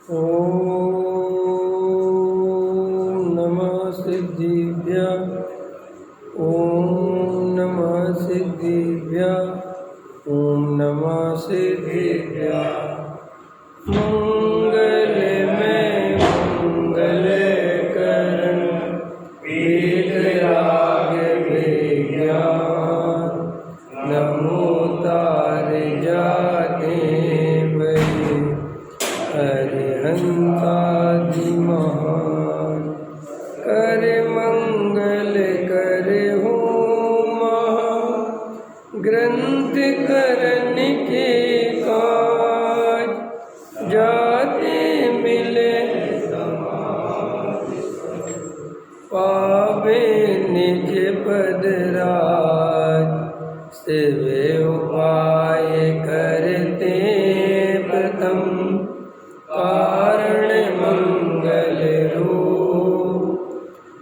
ओम नमः सिद्धिभ्यां। ओम नमः सिद्धिभ्यां। ओम नमः सिद्धिभ्यां। मंगल में मंगल करण वेदराग विज्ञान नमो तार जाते वही अरिहंतादि महान। कर मंगल कर हो महा ग्रंथ करन के काज जाते मिले पावे निज पद राज। सेवे उपाय करते प्रथम कारण मंगल रूप।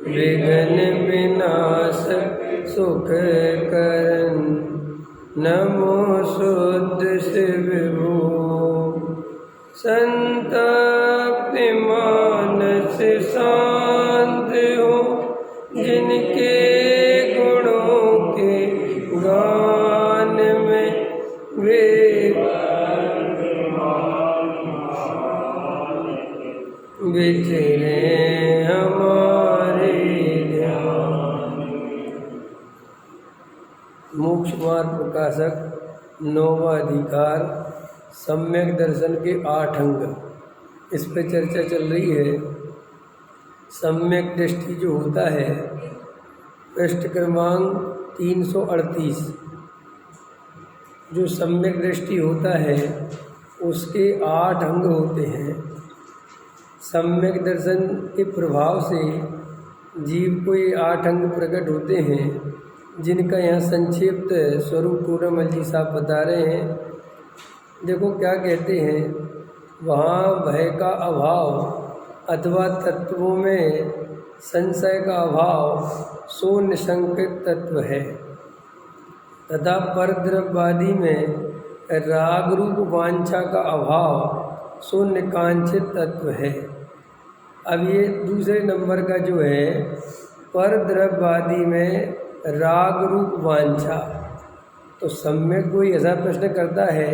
विघ्न विनाशक सुख करन नमो शुद्ध शिव भूप। संतप्त मानस शांत हो जिनके गुणों के गान में वे विचरे हमारे ध्यान। मोक्ष मार्ग प्रकाशक नौवां अधिकार सम्यक दर्शन के 8 अंग, इस पे चर्चा चल रही है। सम्यक दृष्टि जो होता है, पृष्ठ क्रमांक 338, जो सम्यक दृष्टि होता है उसके 8 अंग होते हैं। सम्यक दर्शन के प्रभाव से जीव को ये 8 अंग प्रकट होते हैं, जिनका यहाँ संक्षिप्त स्वरूप पूर्णमल जी साहब बता रहे हैं। देखो क्या कहते हैं, वहाँ भय का अभाव अथवा तत्वों में संशय का अभाव सो निशंकित तत्व है, तथा परद्रव्यवादी में राग रूप वांछा का अभाव सो निकांक्षित तत्व है। अब ये दूसरे नंबर का जो है, परद्रव्यवादी में राग रूप वांछा। तो सम्यक कोई ऐसा प्रश्न करता है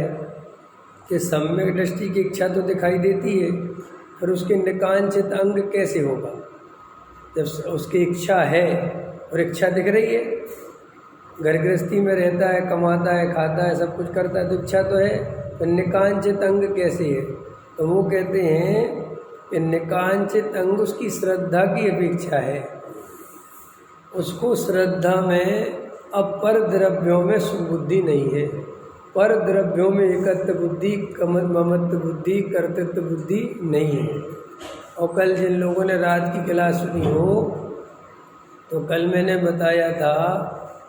कि सम्यक दृष्टि की इच्छा तो दिखाई देती है, पर उसके निकांक्षित अंग कैसे होगा? जब उसकी इच्छा है और इच्छा दिख रही है, घर गृहस्थी में रहता है, कमाता है, खाता है, सब कुछ करता है, तो इच्छा तो है, तो निकांक्षित अंग कैसे है? तो वो कहते हैं कि निकांक्षित अंग उसकी श्रद्धा की अपेक्षा है। उसको श्रद्धा में अपर द्रव्यों में सुबुद्धि नहीं है। पर द्रव्यों में एकत्व बुद्धि, ममत्व बुद्धि, कर्तृत्व बुद्धि नहीं है। और कल जिन लोगों ने रात की क्लास सुनी हो, तो कल मैंने बताया था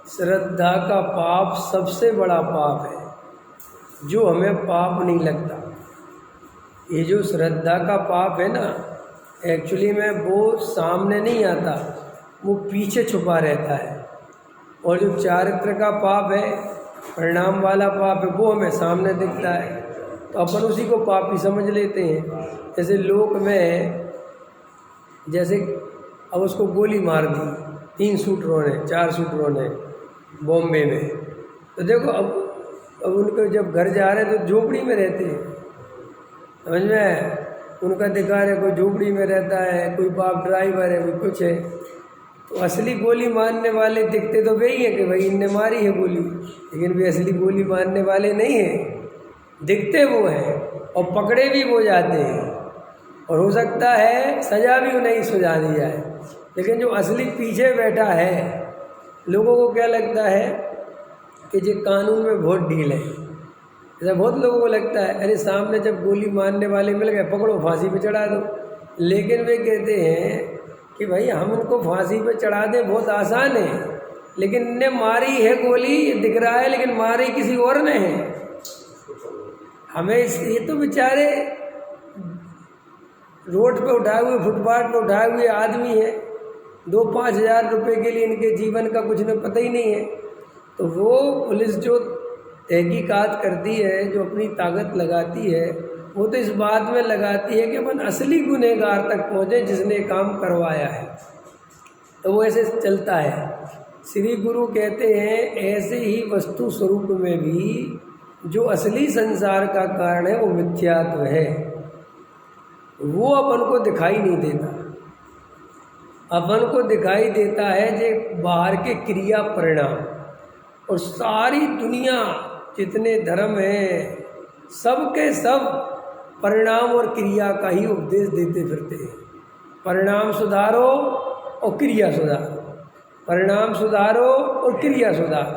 श्रद्धा का पाप सबसे बड़ा पाप है, जो हमें पाप नहीं लगता। ये जो श्रद्धा का पाप है ना, एक्चुअली में वो सामने नहीं आता, वो पीछे छुपा रहता है। और जो चारित्र का पाप है, परिणाम वाला पाप है, वो हमें सामने दिखता है, तो अपन उसी को पापी समझ लेते हैं। जैसे लोक में, जैसे अब उसको गोली मार दी 3 शूटरों ने, 4 शूटरों ने बॉम्बे में, तो देखो अब उनके जब घर जा रहे हैं तो झोपड़ी में रहते हैं, समझ में? उनका अधिकार है, कोई झोपड़ी में रहता है, कोई बाप ड्राइवर है, कोई कुछ है। तो असली गोली मारने वाले दिखते तो वही है कि भाई इनने मारी है गोली, लेकिन वे असली गोली मारने वाले नहीं हैं। दिखते वो हैं और पकड़े भी वो जाते हैं, और हो सकता है सजा भी उन्हें सुझा दी जाए। लेकिन जो असली पीछे बैठा है, लोगों को क्या लगता है कि ये कानून में बहुत ढील है। ऐसा बहुत लोगों को लगता है, अरे सामने जब गोली मारने वाले मिल गए, पकड़ो फांसी पे चढ़ा दो। लेकिन वे कहते हैं कि भाई हम इनको फांसी पे चढ़ा दें, बहुत आसान है, लेकिन इनने मारी है गोली, ये दिख रहा है, लेकिन मारी किसी और ने है। हमें ये तो बेचारे रोड पे उठाए हुए, फुटपाथ पे उठाए हुए आदमी है, 2-5 हज़ार रुपये के लिए इनके जीवन का कुछ न पता ही नहीं है। तो वो पुलिस जो तहकीकात करती है, जो अपनी ताकत लगाती है, वो तो इस बात में लगाती है कि अपन असली गुनहगार तक पहुँचे जिसने काम करवाया है, तो वो ऐसे चलता है। श्री गुरु कहते हैं ऐसे ही वस्तु स्वरूप में भी जो असली संसार का कारण है वो मिथ्यात्व है, वो अपन को दिखाई नहीं देता। अपन को दिखाई देता है जो बाहर के क्रिया परिणाम, और सारी दुनिया जितने धर्म हैं सबके सब परिणाम और क्रिया का ही उपदेश देते फिरते हैं। परिणाम सुधारो और क्रिया सुधारो, परिणाम सुधारो और क्रिया सुधारो,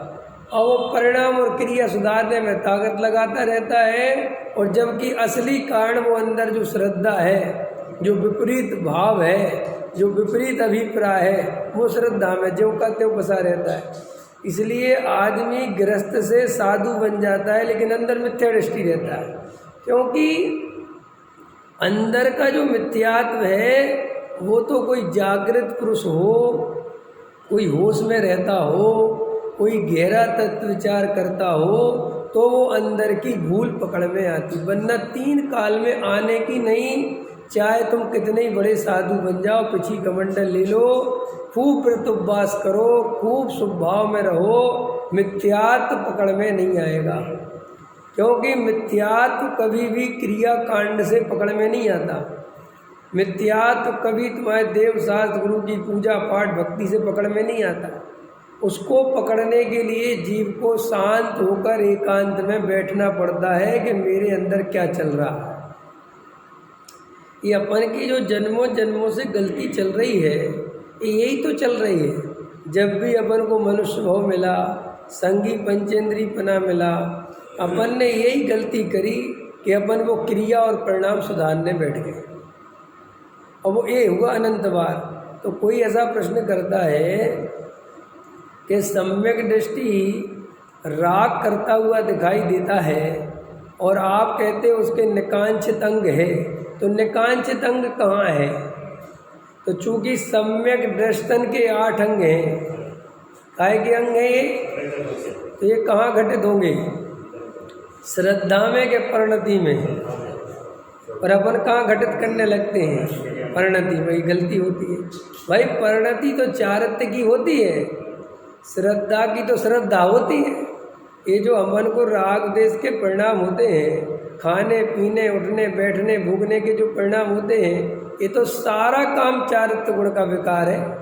और वो परिणाम और क्रिया सुधारने में ताकत लगाता रहता है। और जबकि असली कारण वो अंदर जो श्रद्धा है, जो विपरीत भाव है, जो विपरीत अभिप्राय है, वो श्रद्धा में ज्यों का त्यों बसा रहता है। इसलिए आदमी गृहस्थ से साधु बन जाता है लेकिन अंदर मिथ्या दृष्टि रहता है, क्योंकि अंदर का जो मिथ्यात्व है वो तो कोई जागृत पुरुष हो, कोई होश में रहता हो, कोई गहरा तत्व विचार करता हो, तो वो अंदर की भूल पकड़ में आती, वरना 3 काल में आने की नहीं। चाहे तुम कितने ही बड़े साधु बन जाओ, पिछी कमंडल ले लो, खूब व्रत उपवास करो, खूब शुभ भाव में रहो, मिथ्यात्व पकड़ में नहीं आएगा। क्योंकि मिथ्यात्व कभी भी क्रिया कांड से पकड़ में नहीं आता। मिथ्यात्व कभी तुम्हारे देव शास्त्र गुरु की पूजा पाठ भक्ति से पकड़ में नहीं आता। उसको पकड़ने के लिए जीव को शांत होकर एकांत में बैठना पड़ता है कि मेरे अंदर क्या चल रहा है। ये अपन की जो जन्मों जन्मों से गलती चल रही है, यही तो चल रही है। जब भी अपन को मनुष्य भाव मिला, संगी पंचेंद्रीपना मिला, अपन ने यही गलती करी कि अपन वो क्रिया और परिणाम सुधारने बैठ गए, और वो ये हुआ अनंत बार। तो कोई ऐसा प्रश्न करता है कि सम्यक दृष्टि राग करता हुआ दिखाई देता है और आप कहते हो उसके निकांक्षित अंग है, तो निकांक्षित अंग कहाँ है? तो चूंकि सम्यक दृष्टन के 8 अंग हैं, काय के अंग हैं ये? तो ये कहाँ घटित होंगे? श्रद्धा में के परिणति में? और अपन कहाँ घटित करने लगते हैं? परिणति। वही गलती होती है भाई। परिणति तो चारित्र्य की होती है, श्रद्धा की तो श्रद्धा होती है। ये जो अपन को राग देश के परिणाम होते हैं, खाने पीने उठने बैठने भूखने के जो परिणाम होते हैं, ये तो सारा काम चारित्र्य गुण का विकार है।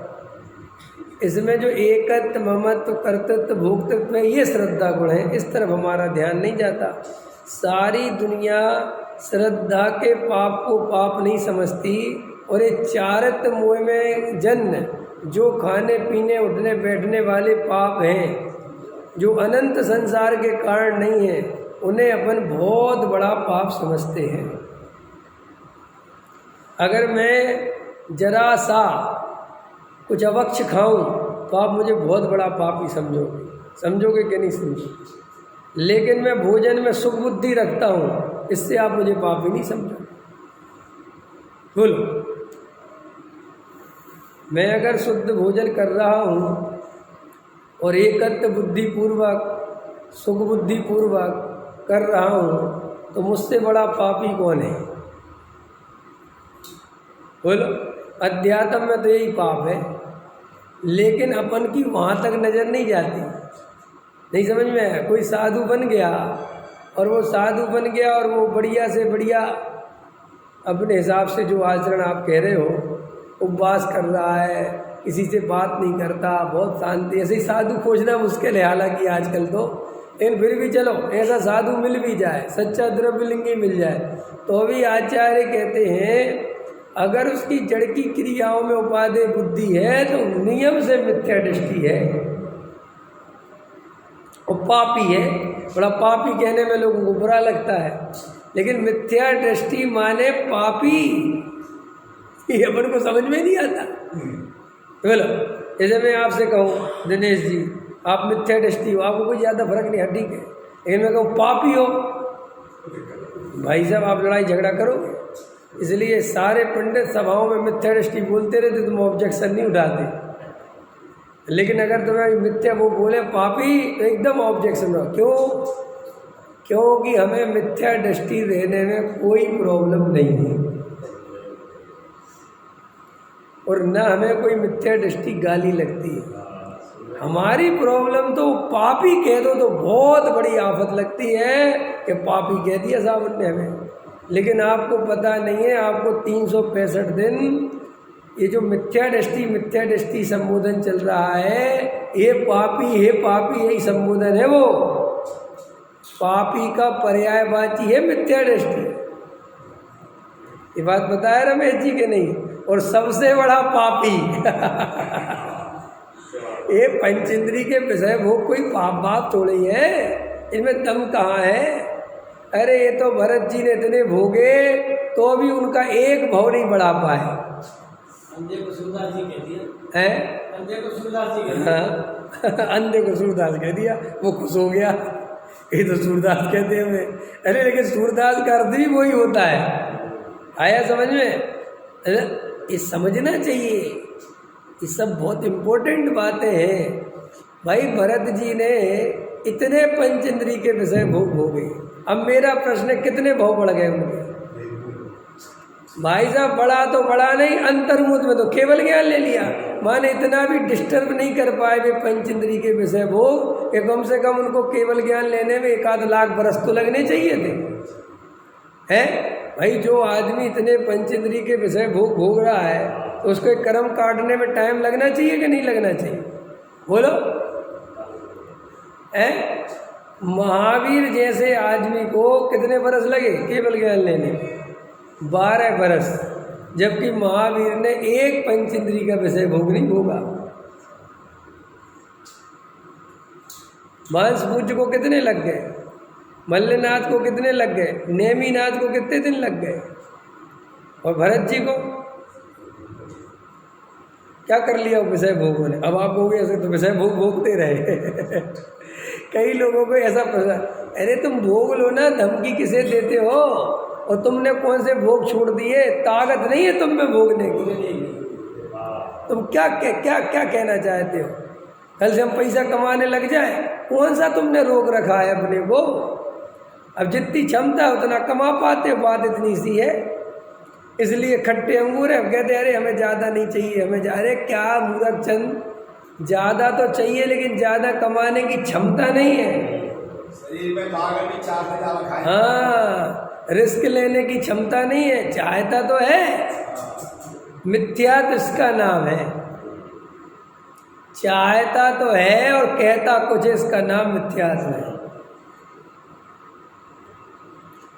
इसमें जो एकत्व ममत्व कर्तृत्व भोक्तृत्व है, ये श्रद्धा गुण है। इस तरफ हमारा ध्यान नहीं जाता। सारी दुनिया श्रद्धा के पाप को पाप नहीं समझती, और ये चारित्र्य मोह में जन्म जो खाने पीने उठने बैठने वाले पाप हैं, जो अनंत संसार के कारण नहीं है, उन्हें अपन बहुत बड़ा पाप समझते हैं। अगर मैं जरा सा कुछ अवक्ष खाऊं तो आप मुझे बहुत बड़ा पापी समझोगे कि नहीं समझोगे? लेकिन मैं भोजन में सुख बुद्धि रखता हूं, इससे आप मुझे पापी नहीं समझोगे। बोलो, मैं अगर शुद्ध भोजन कर रहा हूँ और एकत्व बुद्धि पूर्वक सुख बुद्धि पूर्वक कर रहा हूँ, तो मुझसे बड़ा पापी कौन है? बोलो। अध्यात्म में तो यही पाप है, लेकिन अपन की वहाँ तक नज़र नहीं जाती। नहीं समझ में आया? कोई साधु बन गया, और वो साधु बन गया और वो बढ़िया से बढ़िया अपने हिसाब से जो आचरण आप कह रहे हो, उपवास कर रहा है, किसी से बात नहीं करता, बहुत शांति, ऐसे ही साधु खोजना मुश्किल है हालांकि आजकल तो। लेकिन फिर भी चलो ऐसा साधु मिल भी जाए, सच्चा द्रव्यलिंगी मिल जाए, तो भी आचार्य कहते हैं अगर उसकी जड़ की क्रियाओं में उपादेय बुद्धि है तो नियम से मिथ्या दृष्टि है और पापी है। बड़ा पापी कहने में लोगों को बुरा लगता है, लेकिन मिथ्या दृष्टि माने पापी, ये अपन को समझ में नहीं आता। बोलो, जैसे मैं आपसे कहूँ दिनेश जी आप मिथ्या दृष्टि हो, आपको कोई ज़्यादा फर्क नहीं है, ठीक है। लेकिन मैं कहूँ पापी हो, भाई साहब आप लड़ाई झगड़ा करोगे। इसलिए सारे पंडित सभाओं में मिथ्या दृष्टि बोलते रहते, तुम ऑब्जेक्शन नहीं उठाते। लेकिन अगर तुम्हें मिथ्या वो बोले पापी, तो एकदम ऑब्जेक्शन हो। क्यों? क्योंकि हमें मिथ्या दृष्टि रहने में कोई प्रॉब्लम नहीं है और न हमें कोई मिथ्या दृष्टि गाली लगती है। हमारी प्रॉब्लम तो पापी कह दो तो बहुत बड़ी आफत लगती है कि पापी कह दिया सावन ने हमें। लेकिन आपको पता नहीं है, आपको 365 दिन ये जो मिथ्या दृष्टि संबोधन चल रहा है, ये पापी है पापी, यही संबोधन है। वो पापी का पर्यायवाची है मिथ्या दृष्टि। ये बात बताया रमेश जी के नहीं? और सबसे बड़ा पापी ये पंचेंद्री के विषय भोग कोई पाप बाप थोड़ी है, इनमें दम कहाँ है? अरे ये तो भरत जी ने इतने भोगे तो भी उनका एक भाव नहीं बढ़ा पाए। अंधे को सूरदास जी कह दिया हैं? अंधे को सूरदास जी कह दिया। हाँ अंधे को सूरदास कह दिया, वो खुश हो गया। ये तो सूरदास कहते हैं हमें। अरे लेकिन सूरदास का अर्थ भी वही होता है। आया समझ में? ये समझना चाहिए, ये सब बहुत इम्पोर्टेंट बातें हैं भाई। भरत जी ने इतने पंचेंद्री के विषय भोग भोगे। अब मेरा प्रश्न है, कितने भाव बढ़ गए उनके? भाई साहब बड़ा तो बड़ा नहीं, अंतर्मुख में तो केवल ज्ञान ले लिया। माने इतना भी डिस्टर्ब नहीं कर पाए वे पंचेंद्री के विषय भोग कि कम से कम उनको केवल ज्ञान लेने में 1 लाख बरस तो लगने चाहिए थे। हैं भाई, जो आदमी इतने पंचेंद्री के विषय भोग भोग रहा है तो उसको कर्म काटने में टाइम लगना चाहिए कि नहीं लगना चाहिए? बोलो। हैं? महावीर जैसे आदमी को कितने बरस लगे केवल ज्ञान लेने? 12 बरस। जबकि महावीर ने एक पंचेंद्री का विषय भोग नहीं भोगा। मांस पूज्य को कितने लग गए? मल्लनाथ को कितने लग गए? नेमीनाथ को कितने दिन लग गए? और भरत जी को क्या कर लिया विषय भोगों ने? अब आप कहोगे ऐसे तो विषय भोग भोगते रहे कई लोगों को ऐसा प्रश्न, अरे तुम भोग लो ना, धमकी किसे देते हो? और तुमने कौन से भोग छोड़ दिए? ताकत नहीं है तुम में भोगने की। तुम क्या कहना चाहते हो? कल से हम पैसा कमाने लग जाए? कौन सा तुमने रोक रखा है अपने को? अब जितनी क्षमता है उतना कमा पाते हो, बात इतनी सी है। इसलिए खट्टे अंगूर है, कहते अरे हमें ज़्यादा नहीं चाहिए, हमें अरे क्या मूर्ख चंद, ज़्यादा तो चाहिए लेकिन ज़्यादा कमाने की क्षमता नहीं है। शरीर में ताकत भी 4 से ज़्यादा खाए। हाँ, रिस्क लेने की क्षमता नहीं है। चाहता तो है, मिथ्यात्व इसका नाम है। चाहता तो है और कहता कुछ, इसका नाम मिथ्यात्व है।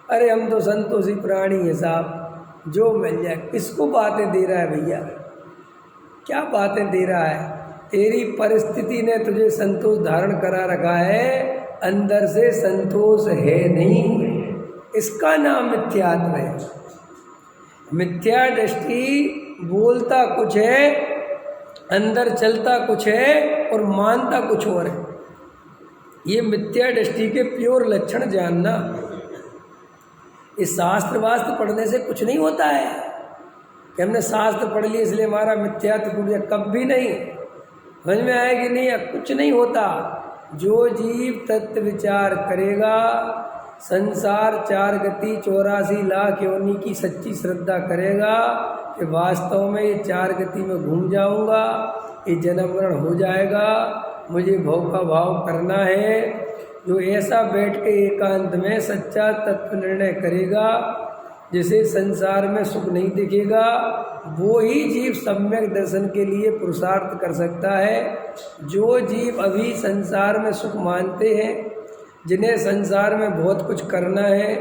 अरे हम तो संतोषी प्राणी है साहब, जो मिल जाए। किसको बातें दे रहा है भैया? क्या बातें दे रहा है? तेरी परिस्थिति ने तुझे संतोष धारण करा रखा है, अंदर से संतोष है नहीं, इसका नाम मिथ्यात्व है। मिथ्या दृष्टि बोलता कुछ है, अंदर चलता कुछ है और मानता कुछ और है। ये मिथ्या दृष्टि के प्योर लक्षण जानना। इस शास्त्र वास्त्र पढ़ने से कुछ नहीं होता है कि हमने शास्त्र पढ़ लिया इसलिए हमारा मिथ्यात्व टूट गया। कभी नहीं। समझ में आएगी नहीं? कुछ नहीं होता। जो जीव तत्व विचार करेगा, संसार 4 गति 84 लाख योनि की सच्ची श्रद्धा करेगा कि वास्तव में ये 4 गति में घूम जाऊंगा, ये जन्म मरण हो जाएगा, मुझे भव का भाव करना है। जो ऐसा बैठ के एकांत में सच्चा तत्व निर्णय करेगा, जिसे संसार में सुख नहीं दिखेगा, वो ही जीव सम्यक दर्शन के लिए पुरुषार्थ कर सकता है। जो जीव अभी संसार में सुख मानते हैं, जिन्हें संसार में बहुत कुछ करना है,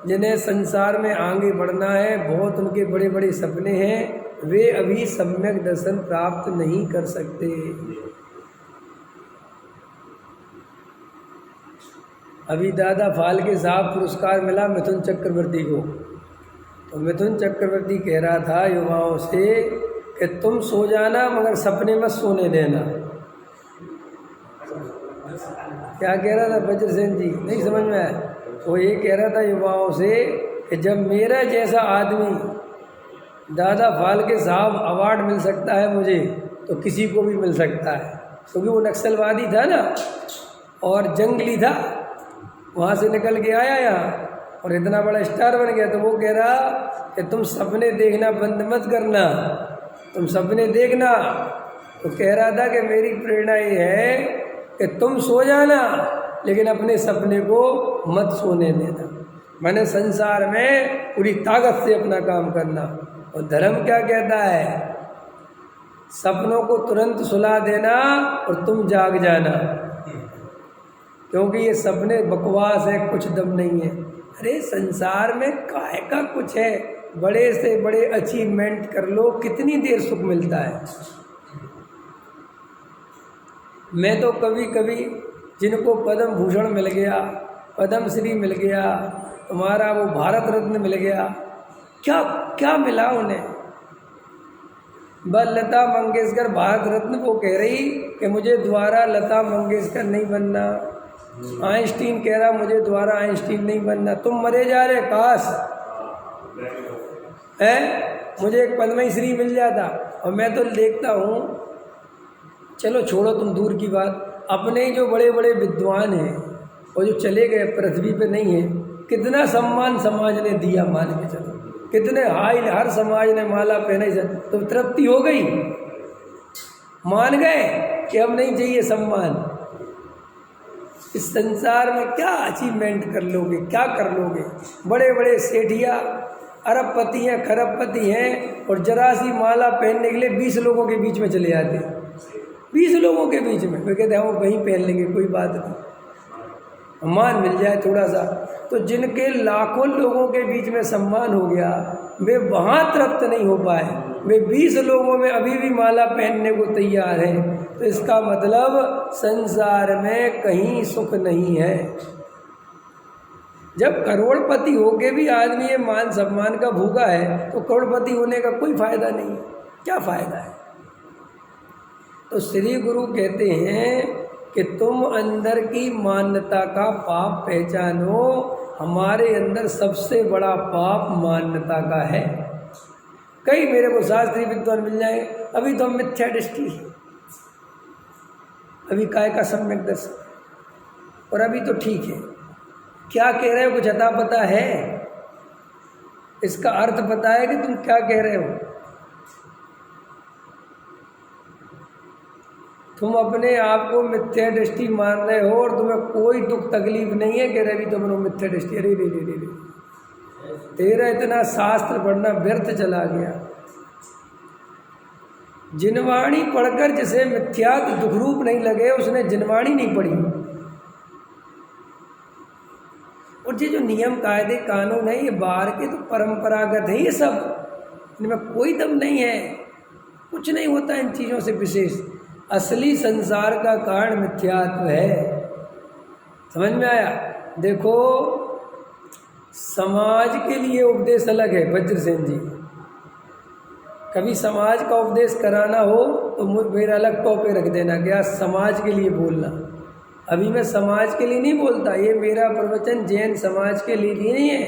जिन्हें संसार में आगे बढ़ना है, बहुत उनके बड़े बड़े सपने हैं, वे अभी सम्यक दर्शन प्राप्त नहीं कर सकते। अभी दादा फाल्के साहब पुरस्कार मिला मिथुन चक्रवर्ती को, तो मिथुन चक्रवर्ती कह रहा था युवाओं से कि तुम सो जाना मगर सपने मत सोने देना। क्या कह रहा था बज्र सेन जी? नहीं समझ में आया? वो ये कह रहा था युवाओं से कि जब मेरा जैसा आदमी दादा फाल्के साहब अवार्ड मिल सकता है मुझे, तो किसी को भी मिल सकता है। क्योंकि वो नक्सलवादी था ना और जंगली था, वहाँ से निकल के आया यहाँ और इतना बड़ा स्टार बन गया। तो वो कह रहा कि तुम सपने देखना बंद मत करना, तुम सपने देखना। तो कह रहा था कि मेरी प्रेरणा ये है कि तुम सो जाना लेकिन अपने सपने को मत सोने देना। मैंने संसार में पूरी ताकत से अपना काम करना। और धर्म क्या कहता है? सपनों को तुरंत सुला देना और तुम जाग जाना, क्योंकि ये सपने बकवास है, कुछ दम नहीं है। अरे संसार में काहे का कुछ है, बड़े से बड़े अचीवमेंट कर लो, कितनी देर सुख मिलता है। मैं तो कभी कभी जिनको पद्म भूषण मिल गया, पद्म श्री मिल गया, तुम्हारा वो भारत रत्न मिल गया, क्या क्या मिला उन्हें? बस लता मंगेशकर भारत रत्न को कह रही कि मुझे दोबारा लता मंगेशकर नहीं बनना। आइंस्टीन कह रहा मुझे दोबारा आइंस्टीन नहीं बनना। तुम मरे जा रहे, काश है मुझे एक पद्मश्री मिल जाता। और मैं तो देखता हूँ, चलो छोड़ो तुम दूर की बात, अपने ही जो बड़े बड़े विद्वान हैं और जो चले गए पृथ्वी पे नहीं है, कितना सम्मान समाज ने दिया, मान के चलो कितने हाई, हर समाज ने माला पहने, तो तृप्ति हो गई, मान गए कि अब नहीं चाहिए सम्मान। इस संसार में क्या अचीवमेंट कर लोगे, क्या कर लोगे? बड़े बड़े सेठिया अरबपति हैं, खरबपति हैं, और जरा सी माला पहनने के लिए 20 लोगों के बीच में चले जाते हैं। 20 लोगों के बीच में वे कहते हैं हम वहीं पहन लेंगे, कोई बात नहीं, सम्मान मिल जाए थोड़ा सा। तो जिनके लाखों लोगों के बीच में सम्मान हो गया, वे वहाँ तृप्त नहीं हो पाए, वे 20 लोगों में अभी भी माला पहनने को तैयार हैं। तो इसका मतलब संसार में कहीं सुख नहीं है। जब करोड़पति होके भी आदमी ये मान सम्मान का भूखा है, तो करोड़पति होने का कोई फायदा नहीं, क्या फायदा है? तो श्री गुरु कहते हैं कि तुम अंदर की मान्यता का पाप पहचानो। हमारे अंदर सबसे बड़ा पाप मान्यता का है। कई मेरे को शास्त्रीय विद्वान मिल जाए, अभी तो मिथ्या दृष्टि है, अभी काय का सम्यक दर्शन, और अभी तो ठीक है। क्या कह रहे हो कुछ अता पता है? इसका अर्थ पता है कि तुम क्या कह रहे हो? तुम अपने आप को मिथ्या दृष्टि मान रहे हो और तुम्हें कोई दुख तकलीफ नहीं है कि रवि तुम मिथ्या दृष्टि। अरे रे रे रे, तेरा इतना शास्त्र पढ़ना व्यर्थ चला गया। जिनवाणी पढ़कर जिसे मिथ्यात दुखरूप नहीं लगे, उसने जिनवाणी नहीं पढ़ी। और ये जो नियम कायदे कानून है, ये बाहर के तो परंपरागत है, ये सब इनमें कोई दम नहीं है, कुछ नहीं होता इन चीज़ों से विशेष। असली संसार का कारण मिथ्यात्व है। समझ में आया? देखो, समाज के लिए उपदेश अलग है। वज्रसेन जी, कभी समाज का उपदेश कराना हो तो मेरा अलग टॉपिक रख देना, क्या समाज के लिए बोलना। अभी मैं समाज के लिए नहीं बोलता, ये मेरा प्रवचन जैन समाज के लिए नहीं है,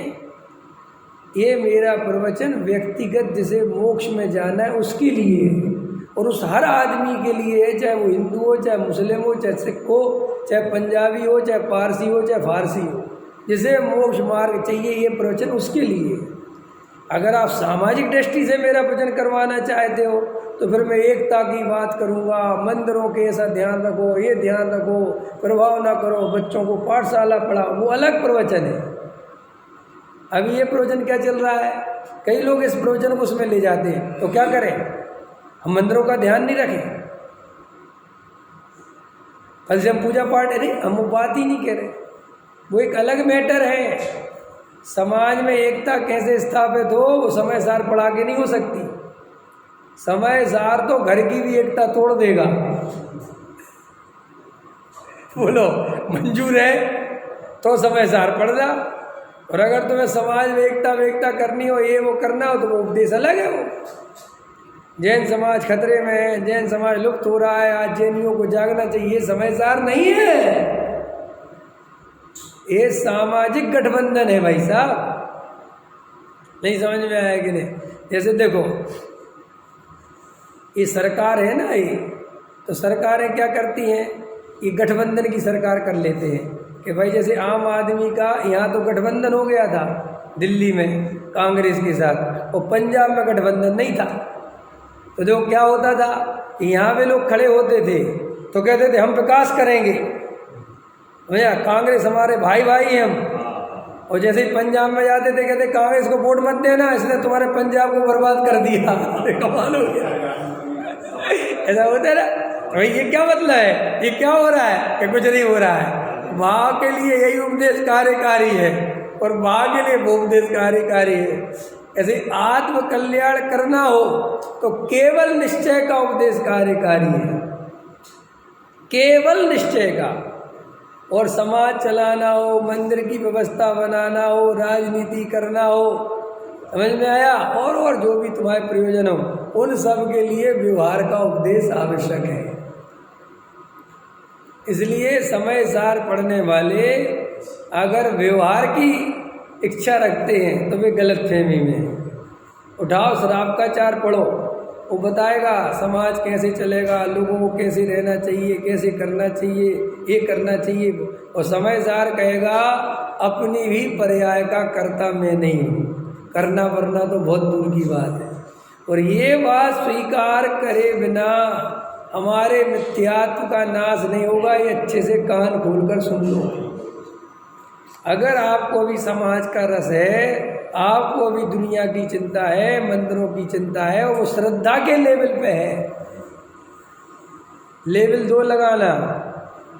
ये मेरा प्रवचन व्यक्तिगत जिसे मोक्ष में जाना है उसके लिए है। और उस हर आदमी के लिए है, चाहे वो हिंदू हो, चाहे मुस्लिम हो, चाहे सिख हो, चाहे पंजाबी हो, चाहे पारसी हो, चाहे फारसी हो, जिसे मोक्ष मार्ग चाहिए, ये प्रवचन उसके लिए। अगर आप सामाजिक दृष्टि से मेरा प्रवचन करवाना चाहते हो तो फिर मैं एकता की बात करूँगा, मंदिरों के ऐसा ध्यान रखो, ये ध्यान रखो, प्रभाव ना करो, बच्चों को पाठशाला पढ़ाओ, वो अलग प्रवचन है। अभी ये प्रवचन क्या चल रहा है, कई लोग इस प्रवचन को उसमें ले जाते हैं, तो क्या करें? हम मंदिरों का ध्यान नहीं रखें, कल से हम पूजा पाठ नहीं, हम वो बात ही नहीं कह रहे, वो एक अलग मैटर है। समाज में एकता कैसे स्थापित हो, वो समय सार पढ़ा के नहीं हो सकती। समय सार तो घर की भी एकता तोड़ देगा। बोलो मंजूर है तो समय सार पढ़ जा, और अगर तुम्हें समाज में एकता करनी हो, ये वो करना हो, तो वो उपदेश अलग है। वो जैन समाज खतरे में है, जैन समाज लुप्त हो रहा है, आज जैनियों को जागना चाहिए, समय सार नहीं है। ये सामाजिक गठबंधन है भाई साहब। नहीं समझ में आया कि नहीं? जैसे देखो, ये सरकार है ना, ये तो सरकारें क्या करती हैं, ये गठबंधन की सरकार कर लेते हैं। कि भाई जैसे आम आदमी का यहाँ तो गठबंधन हो गया था दिल्ली में कांग्रेस के साथ, और पंजाब में गठबंधन नहीं था। तो जो क्या होता था, यहाँ पे लोग खड़े होते थे तो कहते थे हम विकास करेंगे भैया, कांग्रेस हमारे भाई भाई हैं हम। और जैसे ही पंजाब में जाते थे कहते कांग्रेस को वोट मत देना, इसने तुम्हारे पंजाब को बर्बाद कर दिया। कमाल हो गया। ऐसा होता है ना भाई, ये क्या मतलब है, ये क्या हो रहा है कि कुछ नहीं हो रहा है। वहाँ के लिए यही उपदेश कार्यकारी है और वहाँ के लिए वो उपदेश कार्यकारी है। ऐसे आत्म कल्याण करना हो तो केवल निश्चय का उपदेश कार्यकारी है, केवल निश्चय का। और समाज चलाना हो, मंदिर की व्यवस्था बनाना हो, राजनीति करना हो, समझ में आया, और जो भी तुम्हारे प्रयोजन हो, उन सब के लिए व्यवहार का उपदेश आवश्यक है। इसलिए समय सार पढ़ने वाले अगर व्यवहार की इच्छा रखते हैं तो वे गलतफहमी में। उठाओ शराब का चार पढ़ो, वो बताएगा समाज कैसे चलेगा, लोगों को कैसे रहना चाहिए, कैसे करना चाहिए, ये करना चाहिए। और समय सार कहेगा अपनी भी पर्याय का कर्ता मैं नहीं हूँ, करना वरना तो बहुत दूर की बात है। और ये बात स्वीकार करे बिना हमारे मिथ्यात्व का नाश नहीं होगा। ये अच्छे से कान खोलकर सुन लो। अगर आपको भी समाज का रस है, आपको भी दुनिया की चिंता है, मंदिरों की चिंता है, और वो श्रद्धा के लेवल पे है। लेवल दो लगाना,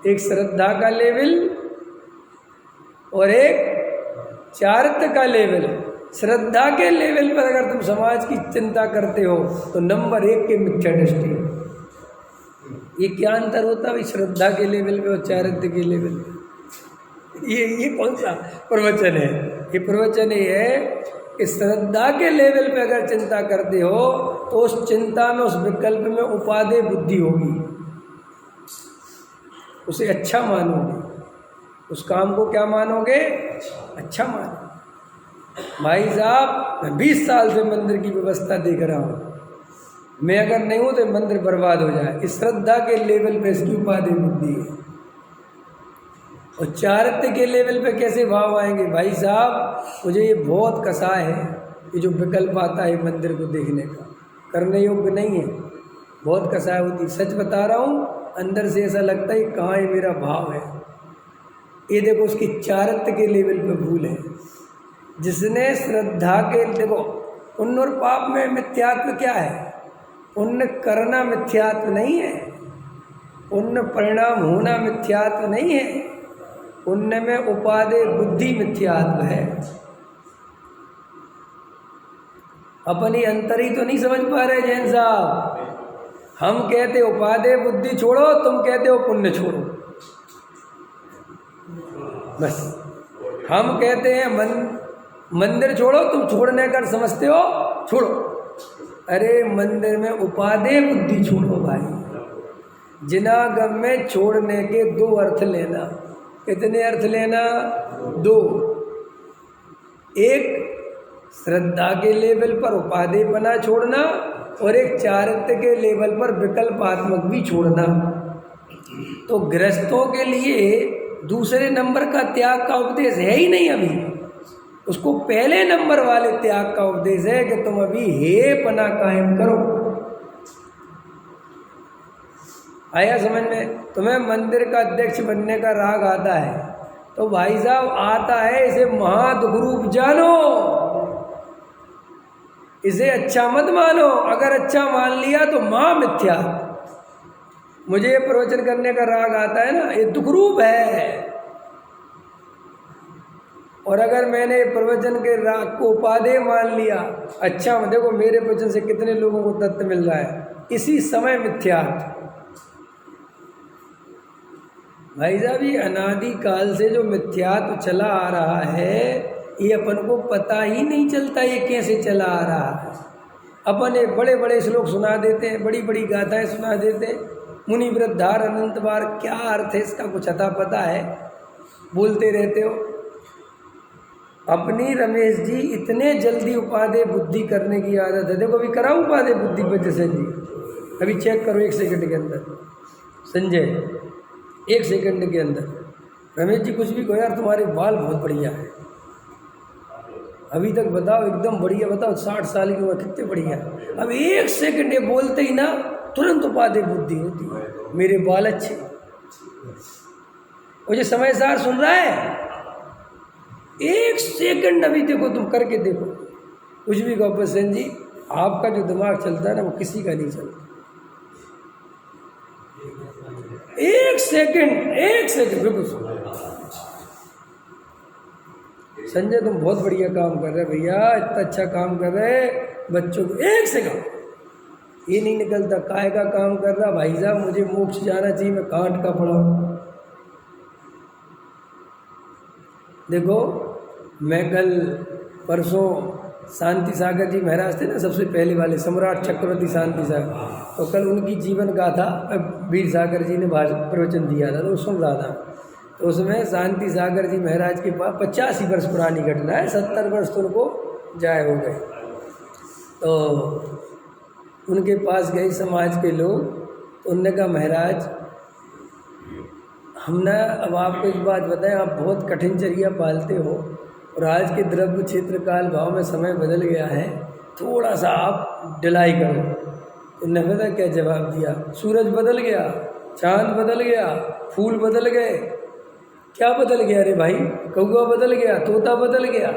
एक श्रद्धा का लेवल और एक चारित्र का लेवल। श्रद्धा के लेवल पर अगर तुम समाज की चिंता करते हो तो नंबर 1 के मिथ्या दृष्टि। ये क्या अंतर होता है भाई श्रद्धा के लेवल पे और चारित्र के लेवल पे? ये कौन सा प्रवचन है? ये प्रवचन ये है कि श्रद्धा के लेवल पे अगर चिंता करते हो तो उस चिंता में, उस विकल्प में उपादेय बुद्धि होगी, उसे अच्छा मानोगे, उस काम को क्या मानोगे? अच्छा मानोगे। भाई साहब मैं 20 साल से मंदिर की व्यवस्था देख रहा हूँ, मैं अगर नहीं हूँ तो मंदिर बर्बाद हो जाए। इस श्रद्धा के लेवल पे इसकी उपादेय बुद्धि है। और चारित्र के लेवल पे कैसे भाव आएंगे? भाई साहब मुझे ये बहुत कसाय है, ये जो विकल्प आता है मंदिर को देखने का, करने योग्य नहीं है, बहुत कसाय होती। सच बता रहा हूँ, अंदर से ऐसा लगता है कहाँ ये मेरा भाव है। ये देखो उसकी चारित्र के लेवल पे भूल है। जिसने श्रद्धा के, देखो पुण्य और पाप में मिथ्यात्व क्या है? पुण्य करना मिथ्यात्व नहीं है, पुण्य परिणाम होना मिथ्यात्व नहीं है, पुण्य में उपादेय बुद्धि मिथ्यात्व है। अपनी अंतरी तो नहीं समझ पा रहे जैन साहब। हम कहते उपादेय बुद्धि छोड़ो, तुम कहते हो पुण्य छोड़ो। बस हम कहते हैं मंदिर छोड़ो, तुम छोड़ने का समझते हो छोड़ो। अरे मंदिर में उपादेय बुद्धि छोड़ो भाई। जिनागम में छोड़ने के 2 अर्थ लेना। कितने अर्थ लेना? 2। एक श्रद्धा के लेवल पर उपादेय बना छोड़ना, और एक चारित्र के लेवल पर विकल्पात्मक भी छोड़ना। तो गृहस्थों के लिए दूसरे नंबर का त्याग का उपदेश है ही नहीं अभी। उसको पहले नंबर वाले त्याग का उपदेश है कि तुम अभी हेपना कायम करो। आया समझ में? तुम्हें मंदिर का अध्यक्ष बनने का राग आता है तो भाई साहब आता है, इसे महादुख रूप जानो, इसे अच्छा मत मानो। अगर अच्छा मान लिया तो महा मिथ्या। मुझे ये प्रवचन करने का राग आता है ना, ये दुख रूप है। और अगर मैंने प्रवचन के राग को उपादेय मान लिया, अच्छा देखो मेरे प्रवचन से कितने लोगों को तत्व मिल रहा है, इसी समय मिथ्या। भाई साहब ये अनादि काल से जो मिथ्यात्व चला आ रहा है, ये अपन को पता ही नहीं चलता ये कैसे चला आ रहा है। अपन एक बड़े बड़े श्लोक सुना देते हैं, बड़ी बड़ी गाथाएं सुना देते हैं, मुनि वृद्धार अनंत बार, क्या अर्थ है इसका कुछ अता पता है, बोलते रहते हो। अपनी रमेश जी इतने जल्दी उपादेय बुद्धि करने की आदत है। देखो अभी कराऊं उपादेय बुद्धि पर जैसे जी, अभी चेक करो 1 सेकंड के अंदर। संजय 1 सेकंड के अंदर रमेश जी कुछ भी कहो यार, तुम्हारे बाल बहुत बढ़िया है, अभी तक बताओ एकदम बढ़िया, बताओ 60 साल की उम्र कितने बढ़िया। अब 1 सेकंड ये बोलते ही ना तुरंत उपाधि बुद्धि होती है, मेरे बाल अच्छे। वो जो समय सार सुन रहा है, 1 सेकंड अभी देखो, तुम करके देखो, कुछ भी कहो प्रसन्न जी, आपका जो दिमाग चलता है ना वो किसी का नहीं चलता। 1 सेकंड बिल्कुल। संजय तुम बहुत बढ़िया काम कर रहे भैया, इतना अच्छा काम कर रहे, बच्चों को 1 सेकंड ये नहीं निकलता, काय का काम कर रहा भाई साहब, मुझे मोक्ष जाना चाहिए, मैं कांट का पड़ा हूँ। देखो मैं कल परसों शांति सागर जी महाराज थे ना, सबसे पहले वाले सम्राट चक्रवर्ती शांति सागर, तो कल उनकी जीवन गाथा वीर सागर जी ने प्रवचन दिया था, तो सुन रहा था। तो उसमें शांति सागर जी महाराज के पास 85 वर्ष पुरानी घटना है, 70 वर्ष तो उनको जाए हो गए। तो उनके पास गए समाज के लोग, तो उनने कहा महाराज हम ना, अब आपको एक बात बताएं, आप बहुत कठिन चर्या पालते हो और आज के द्रव्य क्षेत्र काल भाव में समय बदल गया है, थोड़ा सा आप ढिलाई करो। उनने पता क्या जवाब दिया? सूरज बदल गया, चांद बदल गया, फूल बदल गए, क्या बदल गया रे भाई? कौवा बदल गया, तोता बदल गया,